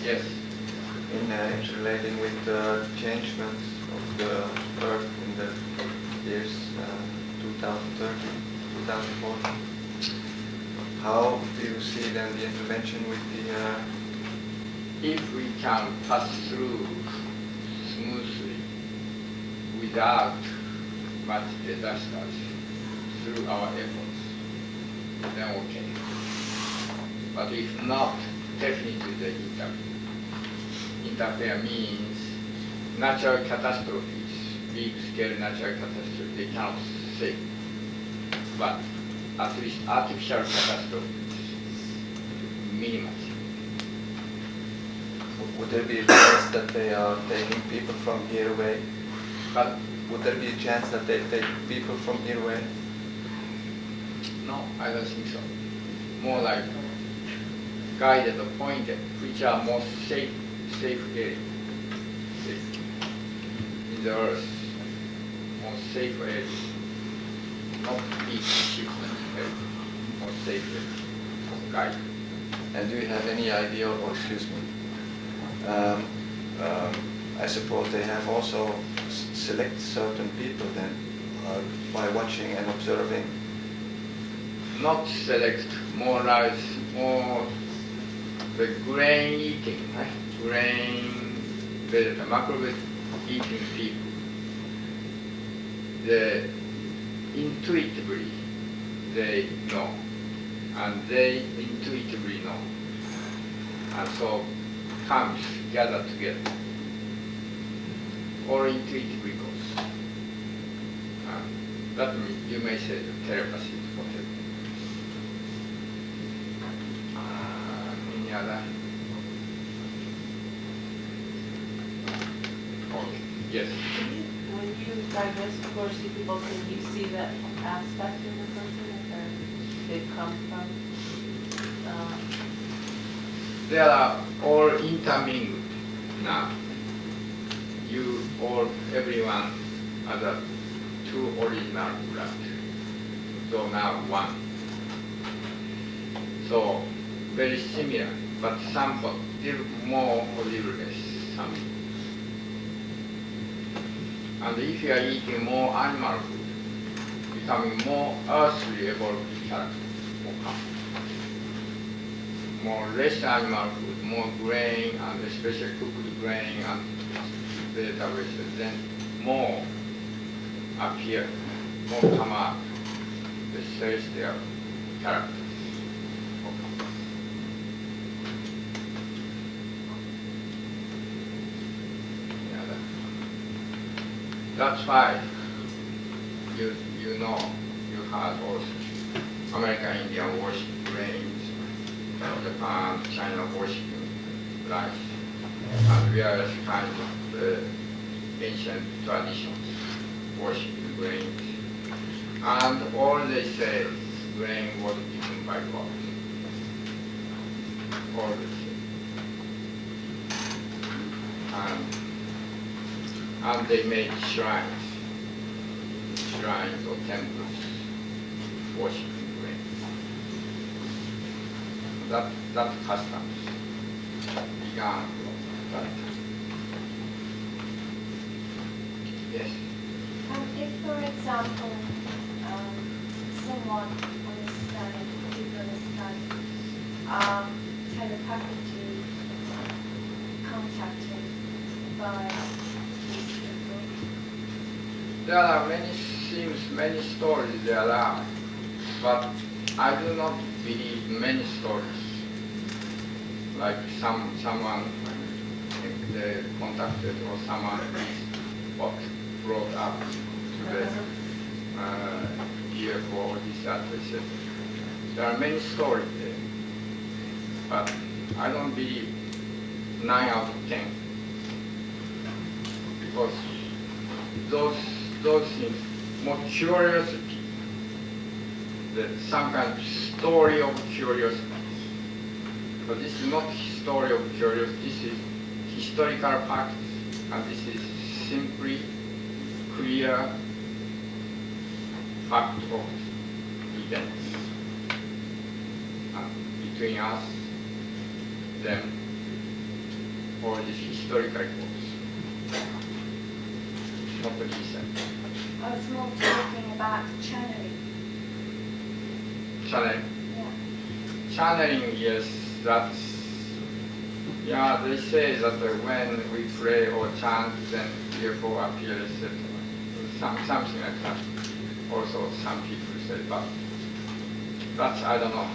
Yes. It's relating with the changements of the Earth in the years 2030, 2040. How do you see then the intervention with the... If we can pass through smoothly without much disasters through our efforts, then okay. But if not, definitely they interfere. Interfere means natural catastrophes, big-scale natural catastrophes, they cannot save. But at least artificial catastrophes, minimize. Would there be a chance that they are taking people from here away? But Would there be a chance that they take people from here away? no, I don't think so. More like guided or pointed, which are more safe area. Safe. In the earth, more safe areas. Not big shipment area, more safe area. Guided. And do you have any idea, or excuse me, I suppose they have also select certain people then by watching and observing? Not select, more like more the grain eating, right? Grain, the macrobit eating people. Intuitively they know, and they intuitively know, and so comes gather together, or intuitively goes. That means you may say the telepathy, whatever. Any other? Okay. Yes. When you diagnose or see people, can you see that aspect in the person that they've come from? They are all intermingled now. You everyone has a two original blood. So now one. So very similar, but somewhat still more or little less. Some. And if you are eating more animal food, becoming more earthly evolved character will come. More less animal food, more grain, and especially cooked grain and vegetables, then more appear, more come out, the celestial characters. Yeah, that's why you know, you had also American Indian worship grains, Japan, China worshiping rice, and various kinds of ancient traditions worshiping grains. And all they say is grain was given by God. All they say. And they made shrines or temples worshiping grain. That customs began from that time. Yes. If, for example, someone on this planet, people on this planet, telepathically contacted by these people, there are many stories there are, but I do not believe many stories. Like someone they contacted or someone is what brought up to the UFO or this that, etc. There are many stories there, but I don't believe 9 out of 10 because those things more curiosity, some kind of story of curiosity. But this is not story of curiosity, this is historical facts, and this is simply clear fact of events between us, them, or this historical cause. Not recent. I was more talking about channeling. Channeling. Yeah. Channeling, yes, yeah, they say that when we pray or chant, then UFO appears, etc. Something like that. Also, some people say, but that's, I don't know.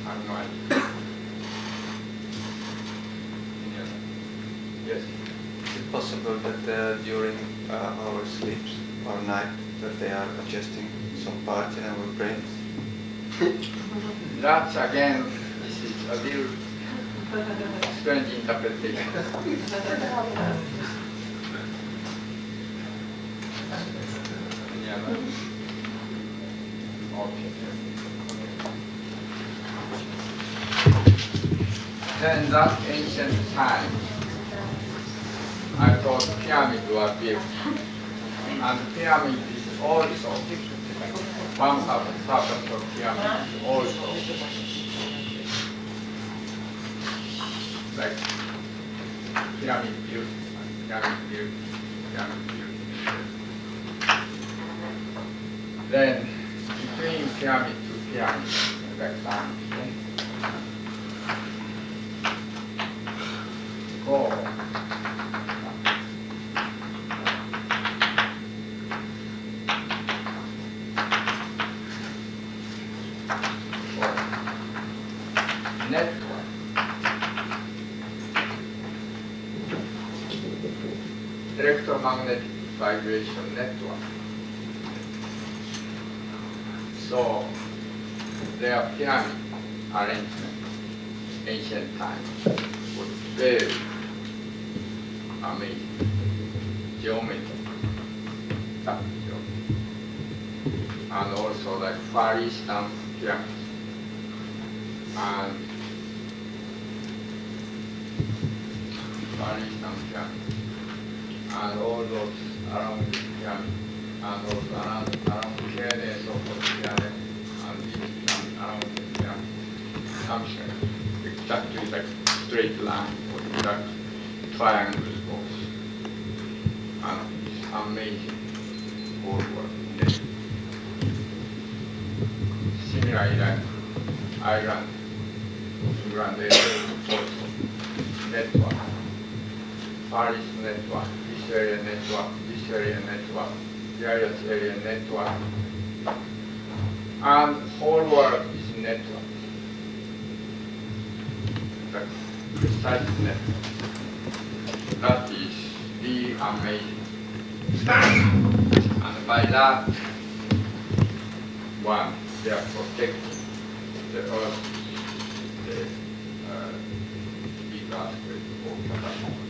I have no idea. Yes. Is it possible that during our sleeps or night that they are adjusting some parts in our brains? That's again, this is a little strange interpretation. Yeah, but, okay. Then that ancient time, I thought pyramid was built. And pyramid is also one purpose of pyramid is also like pyramid built, pyramid built, pyramid built. Then between pyramid to pyramid, like that. Go. Network. Electromagnetic vibration network. So their pyramid arrangement, ancient times, was very amazing. Geometry. And also like Far Eastern pyramids. And Far Eastern pyramids. and all those around the pyramid, and also around fairness of the pyramid, and this and around the pyramid. Something exactly like straight line or exact triangles both. And it's amazing all work. Similarly, like Ireland, England, they also network. Paris network, this area network, this area network, various area network. And whole world is network. Like precise network. That is really amazing. And by that, one, they are protecting the earth, the big earthquake or catastrophe.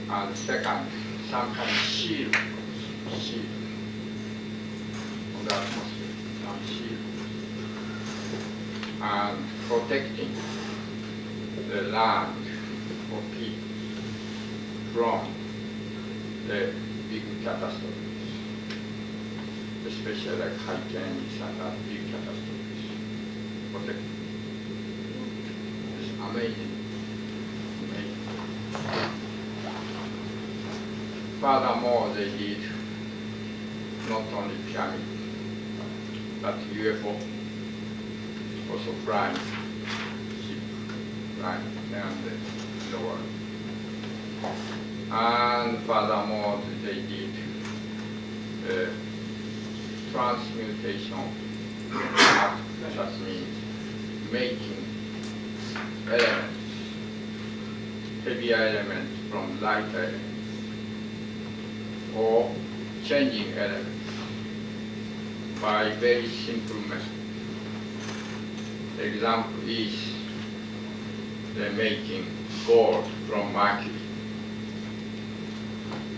And second, some kind of shield on the atmosphere, some shield. And protecting the land or people from the big catastrophes, especially like hurricanes and other big catastrophes. Protecting. It's amazing. Furthermore, they did not only pyramid, but UFO, also flying ship, flying around the world. And furthermore, they did transmutation, that means making elements, heavier elements from lighter elements, or changing elements by very simple method. The example is the making gold from mercury.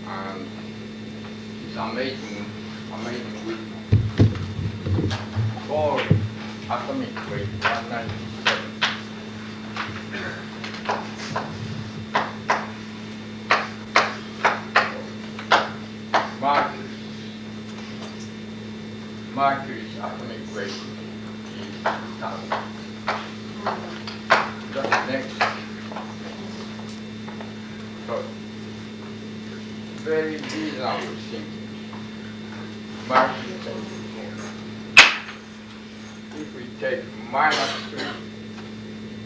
And it's amazing with gold atomic weight 197. Mercury's atomic weight is 1,000. Just next. So, very reasonable thinking. Mercury if we take -3,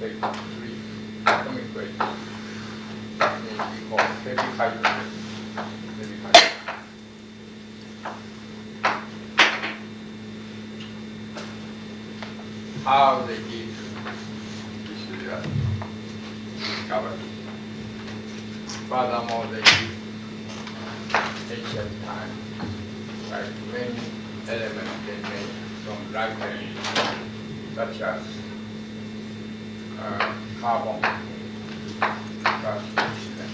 take 3 atomic weight, that means we call heavy hydrogen. Heavy hydrogen. How they did this discovery. Furthermore, they did ancient time, like many elements they made from light energy, such as carbon, plus oxygen,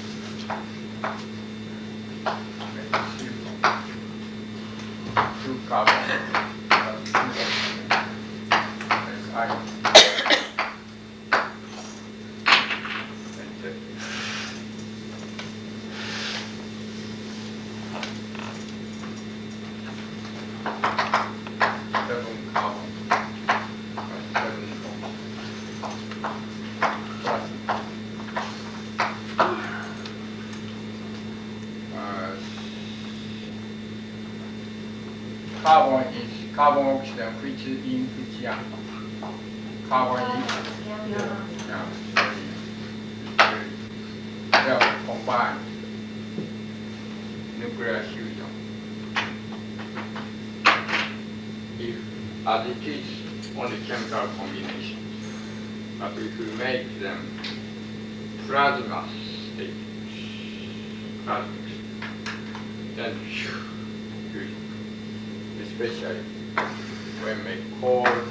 silicon, 2 carbon, plus 2 oxygen. Iron. Carbon oxygen, which is in which year? Carbon they are combined nuclear fusion. If as it is only chemical combinations, but if we make them plasma state, then fusion, especially when make cold,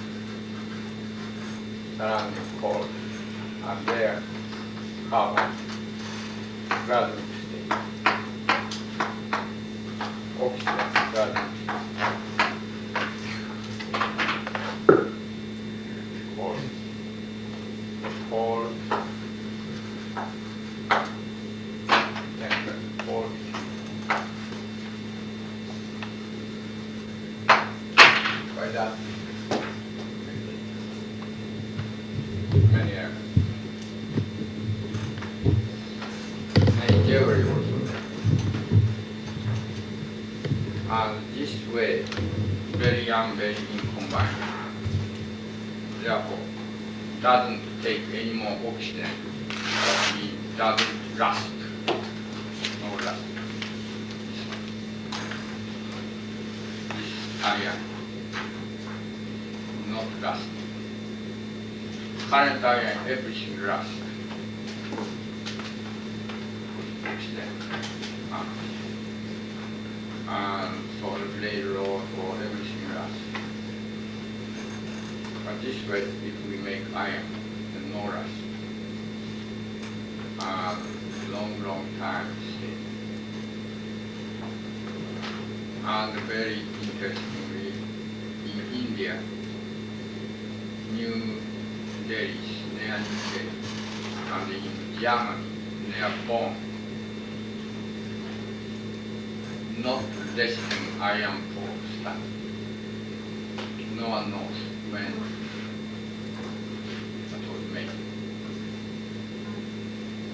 surrounding cold, and there carbon plasmic state, oxygen plasmic cold, cold, temperature. that many elements. And theory also there. And this way, very young, very incombined. Therefore, doesn't take any more oxygen, but it doesn't rust. No rust. This iron, not rust. Current iron, everything rust. Oxygen. And so the railroad or everything rust. But this way, if we make iron, then no rust. Long time stay. And very interestingly, in India, New Delhi, near New Delhi, and in Germany, near Bonn, not less than iron for stuff. No one knows when that was made.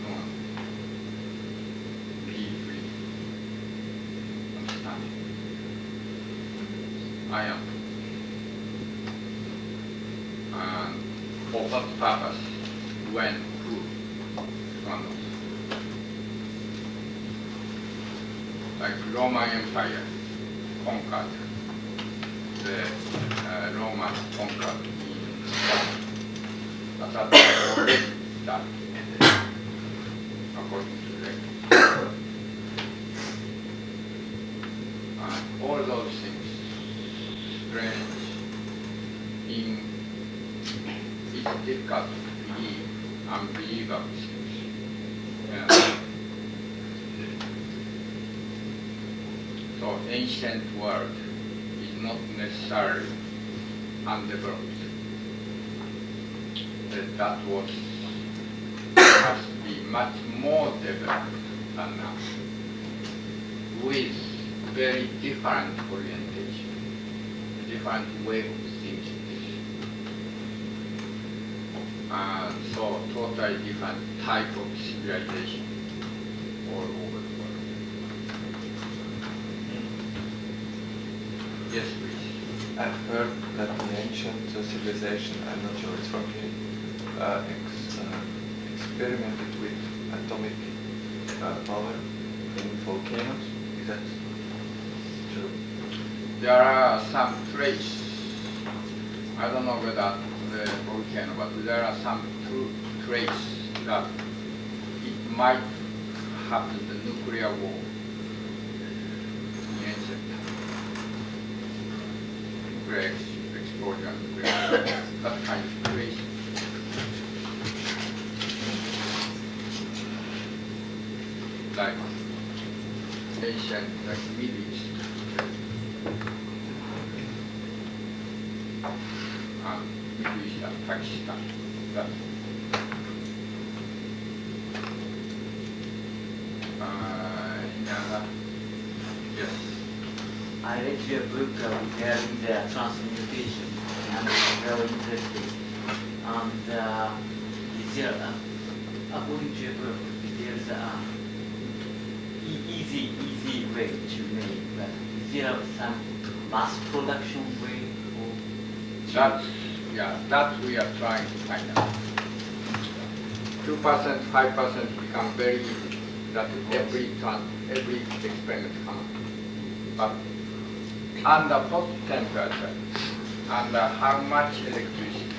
No one deeply understands. Iron. And for what purpose, when, who, one knows. Like Roman Empire conquered, the Romans conquered in Rome. But that was already done, according to record. And all those things, strange, it's difficult to believe, unbelievable things. Yeah. So ancient world is not necessarily undeveloped. That was must be much more developed than now, with very different orientation, different way of thinking. So totally different type of civilization all over the world. Yes, please. I've heard that the ancient civilization, I'm not sure it's from here, experimented with atomic power in volcanoes. Is that true? There are some traces. I don't know whether the volcano, but there are some traces that it might happen, the nuclear war in ancient nuclear explosion, that kind of trace. Like ancient, like Middle East. Middle East and Pakistan. That. Yes. I read your book regarding the transmutation, and it's very interesting. And is there, according to your book, there's a easy way to make, but is there some mass production way? That we are trying to find out. 2%, 5% become very easy. That every experiment comes. But under what temperature, under how much electricity,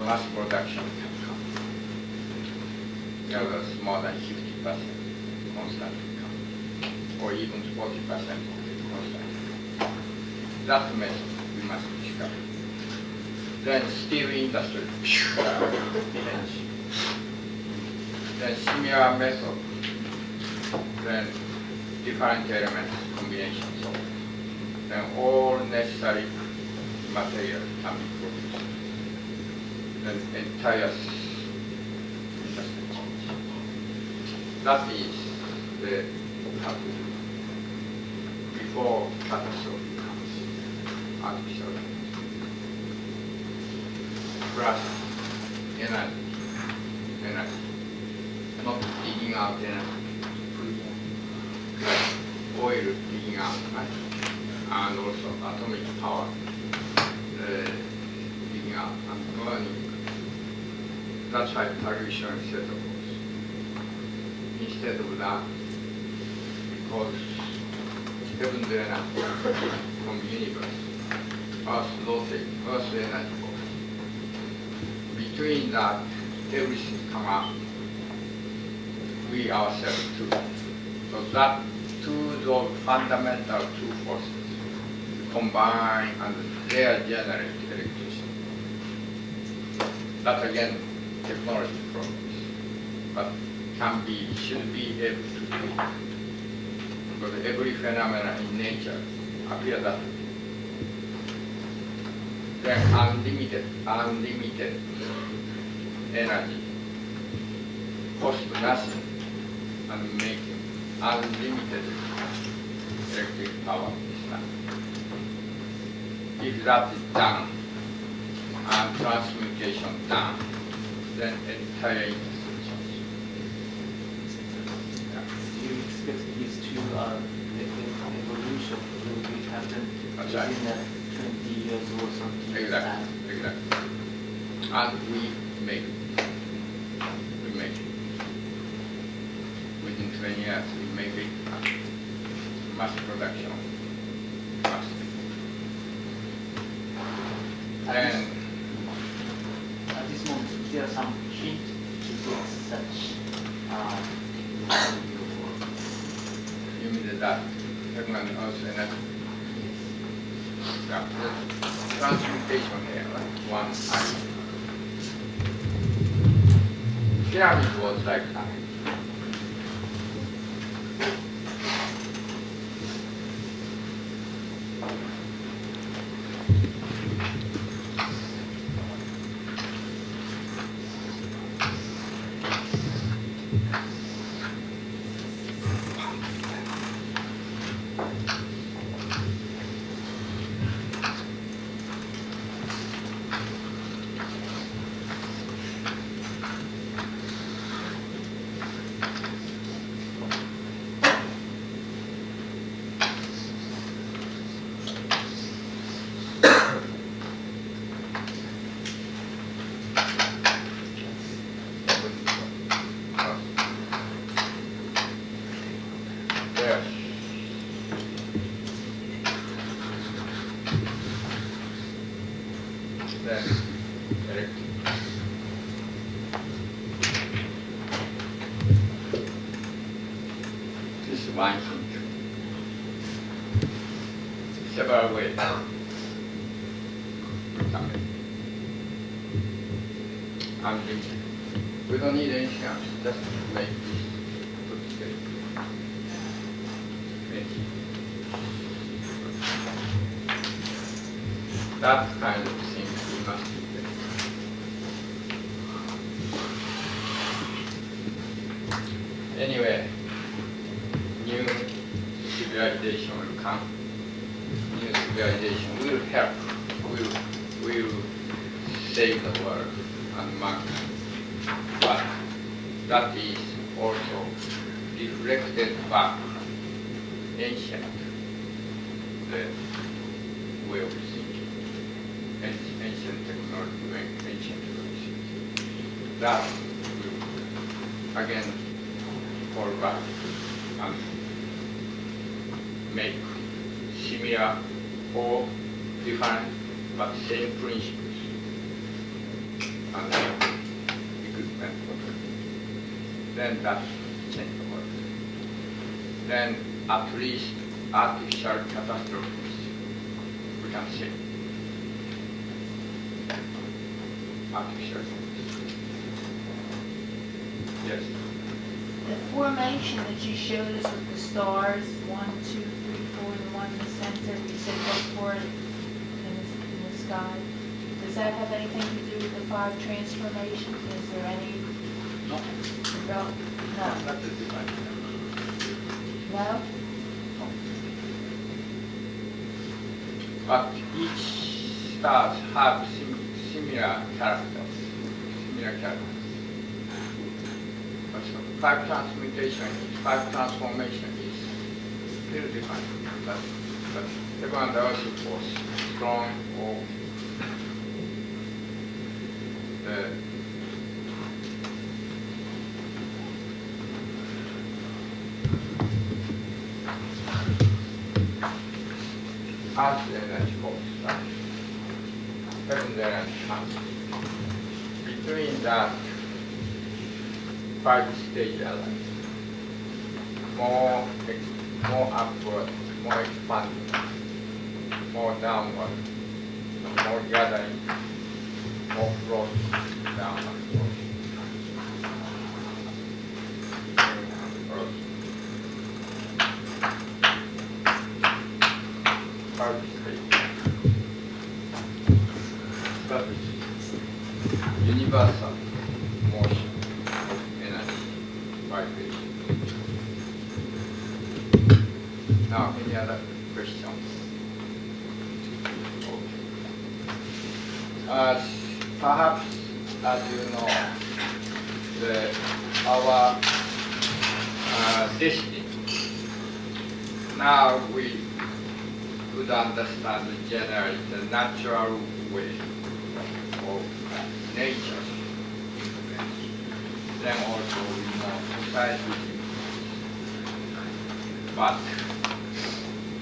mass production can come. There's more than 50% constantly come, or even 40% constantly. That method we must discover. Then steel industry, then similar method, then different elements combinations of, then all necessary material can be produced. Then entire industry change. That is the how to do before before catastrophe comes, artificial plus energy, not digging out energy, like oil digging out, right? And also atomic power digging out and burning. That's why pollution is set of course. Instead of that, because heavenly energy from the universe, Earth rotate, Earth energy force. Between that, everything come out. We ourselves too. So that those fundamental two forces combine and they generate electricity. That again, technology problems, but should be able to do. Because every phenomenon in nature appears that way. Then unlimited energy cost nothing and making unlimited electric power is done. If that is done and transmutation done, then entire industry changes. Do you expect these two evolution will happen That's right. within 20 years or something? Exactly. And we make it. Within 20 years, we make it mass production. And at this moment, is there some hint to get such technology or? you mean that technology also energy? Yeah, the transmutation here, right? One item. Pyramid was like that. This is one thing. Several ways. Unlimited. We don't need anything else, just make this put together. That kind of thing we must do. Anyway, new civilization will come. New civilization will help, will save the world and mankind. But that is also reflected back ancient way of thinking, ancient technology, ancient way of thinking. That will again fall back and make similar or different but same principles and equipment for it. Then that change the world. Then at least artificial catastrophes we can save. Artificial catastrophes. Yes. The formation that you showed us with the stars, 1, 2, 3, 4, the one in the center, you said look for it in the sky. Does that have anything to do with the 5 transformations? Is there any? No. No. That's a different. No? but each stars have similar characters. But so 5 transmutation, 5 transformation is still different. But heaven and earth was strong or the earth energy was heaven energy comes. Between that 5-stage element, more upward, more expanding, more downward, more gathering, more floating, downward floating. That is universal motion of energy, vibration. Now, any other questions? Okay. Perhaps, as you know, our destiny. Now we could understand generally the natural way of nature. Then also we know society. But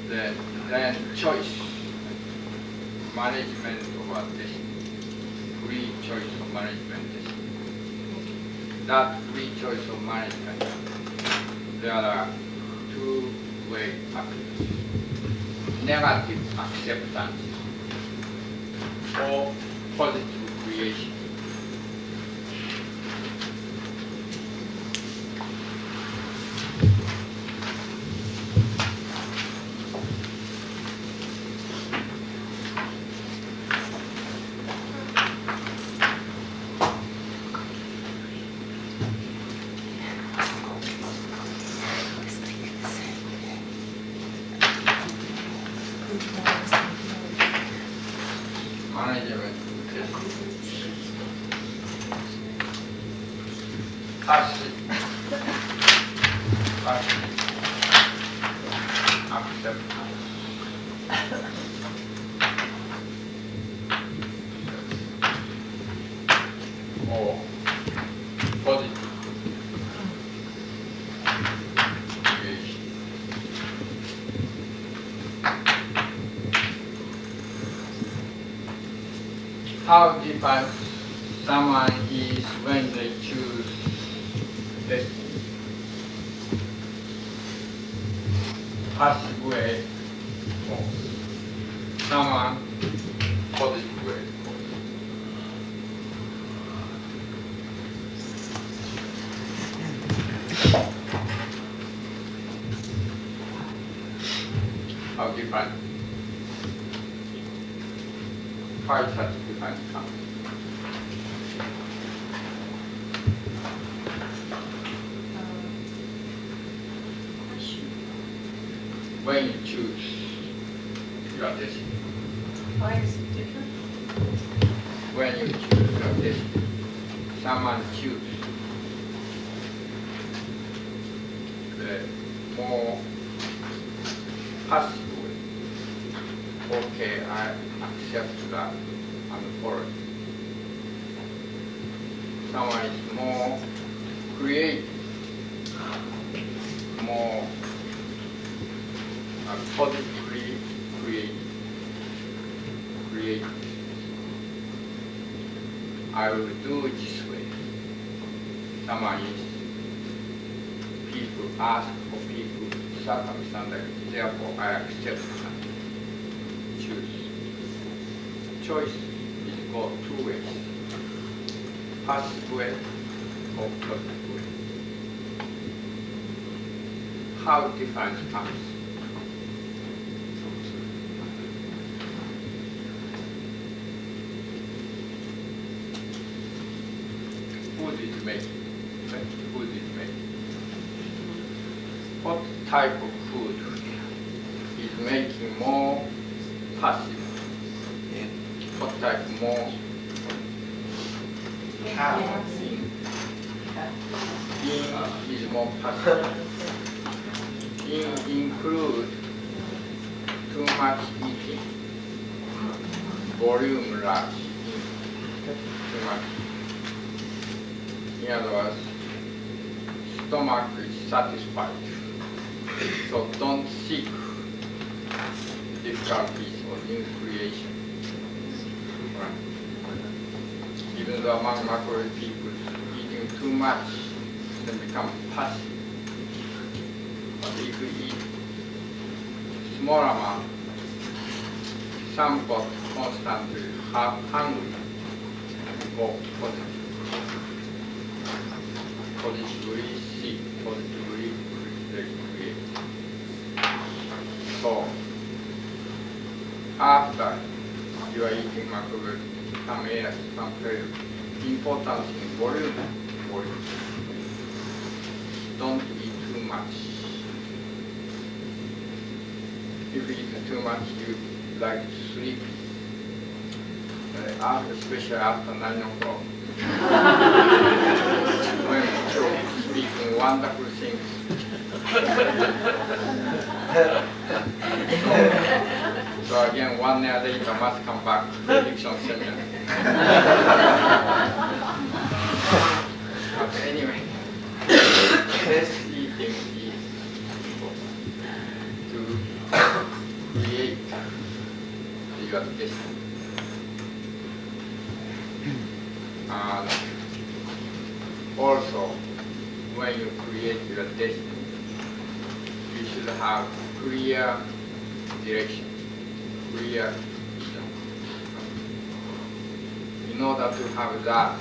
then choice, management of our destiny, free choice of management destiny. That free choice of management, there are 2 ways approach. Negative acceptance or positive creation. Management passive acceptance or positive creation. How different someone is when they choose destiny. Passive way or someone positive way. How different? Why such different comes? When you choose your destiny. Why is it different? When you choose your destiny, someone choose the more passive way. Okay, I accept that and follow it. Someone is more creative, more positively create. I will do it this way. Someone is, people ask for people circumstances, therefore I accept and choose. Choice is go 2 ways. Passive way or positive way. How difference comes? Food is making. Food is making. What type of food is making more passive. What type more? In is more passive. In include too much eating, volume large, too much. In other words, stomach is satisfied. So don't seek difficulties or new creation. Right? Even though among macro people, eating too much then become passive. But if you eat small amount, somewhat constantly hungry, more positively seek, positively create. So after you are eating macro, some areas, some very importance in volume. Don't eat too much. If you eat too much, you like to sleep, especially after 9 o'clock. When Michio speaking wonderful things. So again, 1 year later must come back to the prediction seminar. But anyway, best eating is to create your destiny. And also, when you create your destiny, you should have clear direction, clear vision. In order to have that,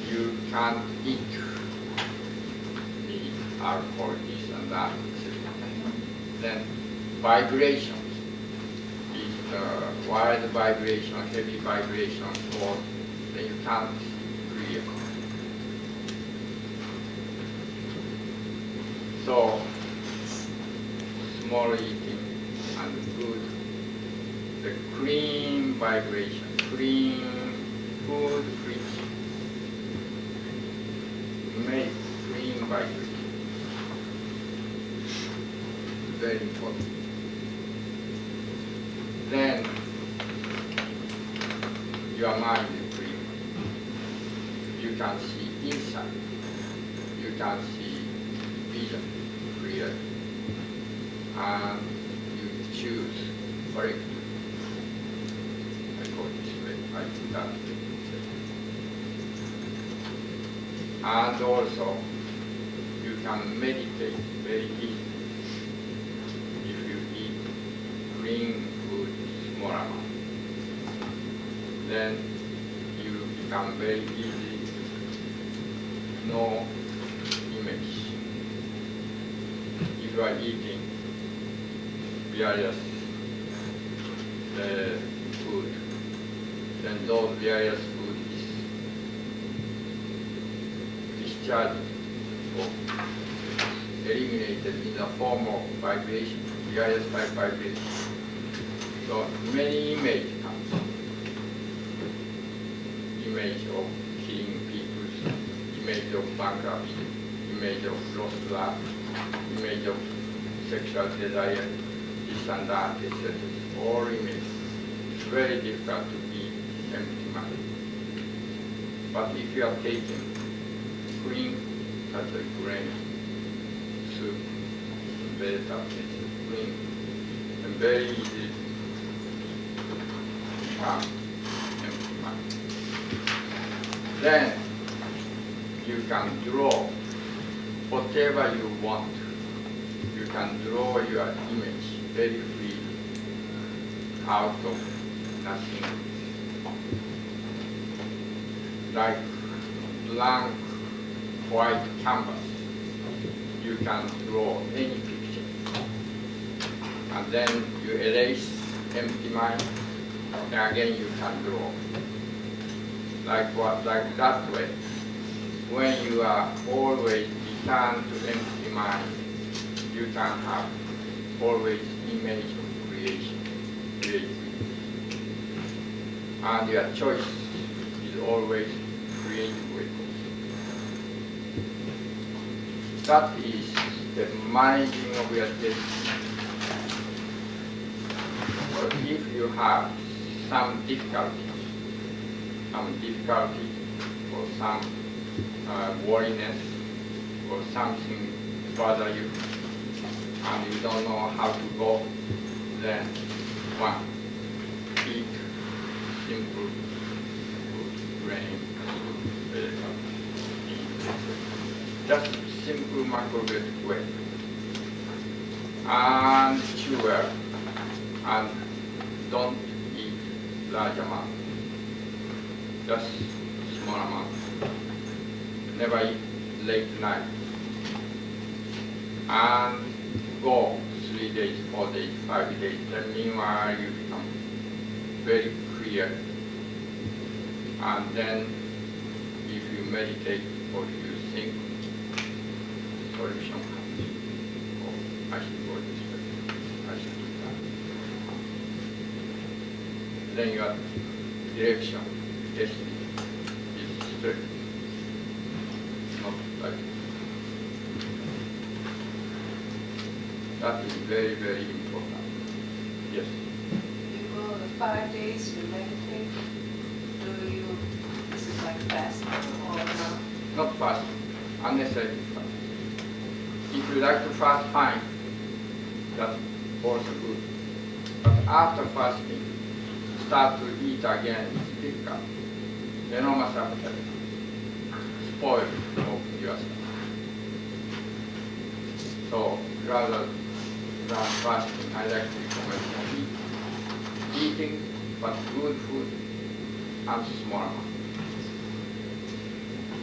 you can't eat meat, alcohol, this and that, etc. Then vibrations is wide vibration, heavy vibration, or then you can't clear. So small eating and good, the clean vibration, clean food, rich, make clean vibration. Very important. Then your mind is free. You can see inside. You can see vision clearly. And you choose correctly. I go this way, I do that way. And also, you can meditate very easily if you eat clean food, small amount. Then you become very easy, no image. If you are eating various food, then those various food is discharged or eliminated in the form of vibration, various type vibration. So many images comes. Image of killing people, image of bankruptcy, image of lost love, image of sexual desire, this and that, etc. All images. It's very difficult to be empty mind. But if you are taking clean Catholic grain soup, vegetable, clean, and very easy become empty mind. Then you can draw whatever you want. You can draw your image very free out of nothing. Like blank white canvas, you can draw any picture. And then you erase empty mind, and again you can draw. Like that way. When you are always returned to empty mind, you can have always image of creation. creativity. And your choice is always creative way. That is the managing of your destiny. So if you have some difficulty or some worriness or something bother you, and you don't know how to go, then one, eat simple food, grain, vegetables, just simple macrobiotic way. And chew well, and don't eat large amount, just small amount. Never eat late night. And go 3 days, 4 days, 5 days. Then meanwhile you become very clear. And then if you meditate or if you think, solution comes. Oh, I should go this way. I should do that. Then your direction, destiny is straight. Not like that is very, very important. Yes. You go the 5 days, you meditate. Do you, this is like fasting or no? Not fast, unnecessary fast. If you like to fast, fine. That's also good. But after fasting, start to eat again, it's difficult. Enormous appetite. Spoil of yourself. So rather than fasting, I like to recommend eating, but good food and small amount.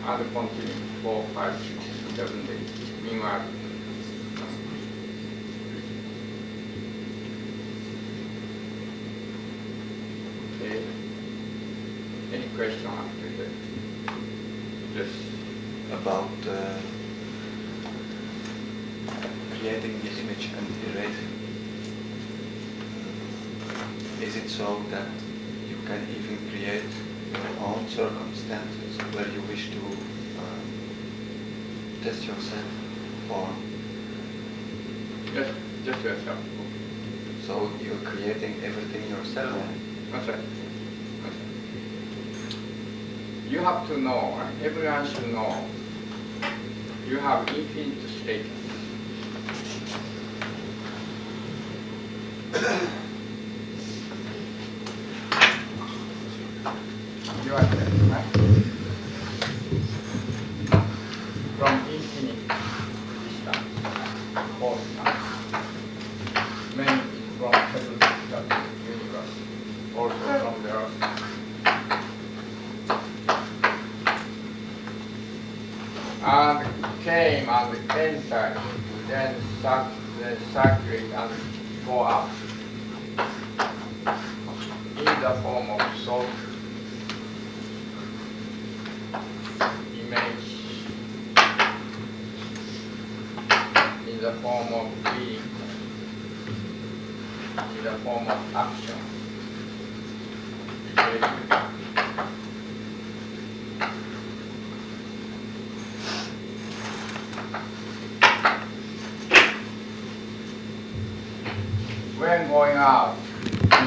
And continue 4, 5, 6, 7 days. Meanwhile, okay. Any question after that? Yes. About creating the image and erasing. Is it so that you can even create your own circumstances where you wish to test yourself, or just yourself. so you're creating everything yourself? That's right. That's right. You have to know, right? Everyone should know, you have infinite status. You are there, right? From infinite distance, all time. Many from several distance universe, also from the earth. And came and entered, then circulate and go up in the form of soul, image, in the form of being, in the form of action. When going out,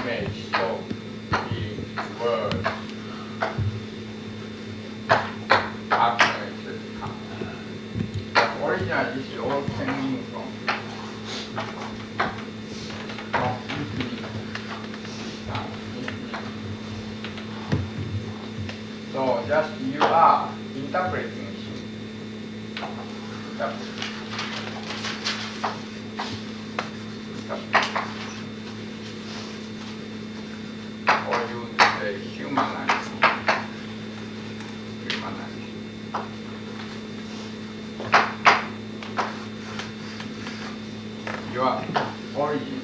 image, so being, words, action, etc. But originally, this is all coming from infinite distance. So just you are interpreting it. Interpreting. Or you say humanize. Your origin.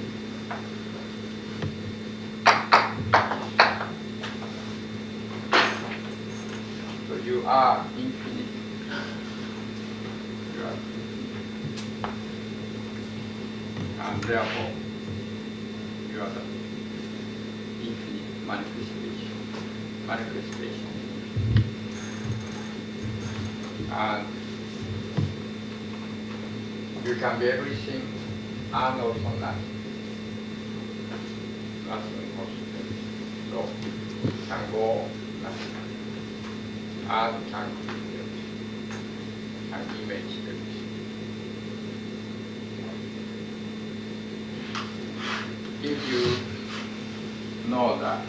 So you are infinite. You are infinite. And therefore, you are the manifestation. And you can be everything and also nothing. Nothing possible. So you can go nothing. And can create everything. Can image everything. If you know that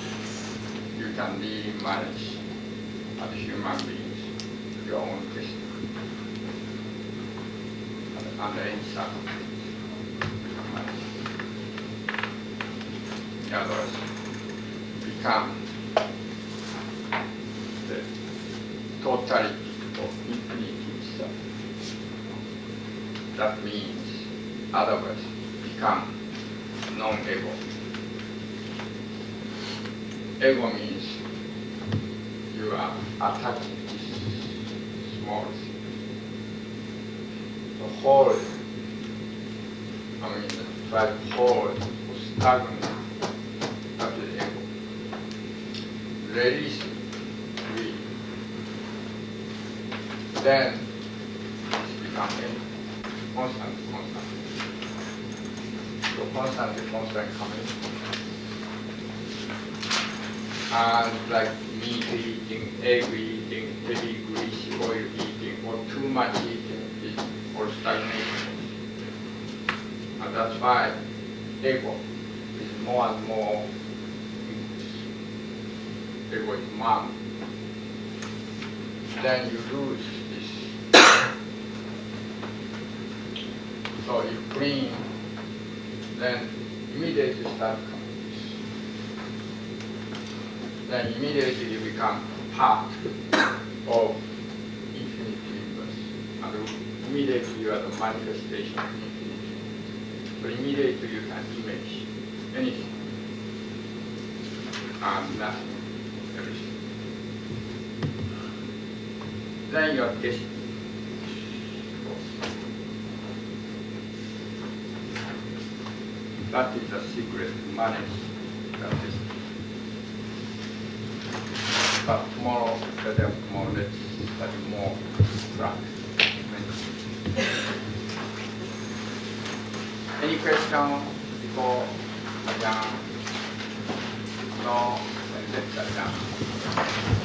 you can really manage as human beings your own destiny under any circumstances, you can manage. In other words, become the totality of infinity itself. That means, in other words, become non-ego. Ego means you are attached to this small thing. The whole, try to hold or stagnate, that is ego. Release it, free. Then it's become empty, constant. So constant coming. And like meat eating, egg eating, heavy greasy oil eating, or too much eating is or stagnation. And that's why ego is more and more increased. Ego is man. Then you lose this. So you clean, then immediately start coming. Then immediately you become part of infinite universe. And immediately you are the manifestation of infinity. So immediately you can image anything and nothing, everything. Then your destiny. That is the secret to manage that destiny. But tomorrow, the day of tomorrow, let's study more track. Any question before adjourn? No, then let's adjourn.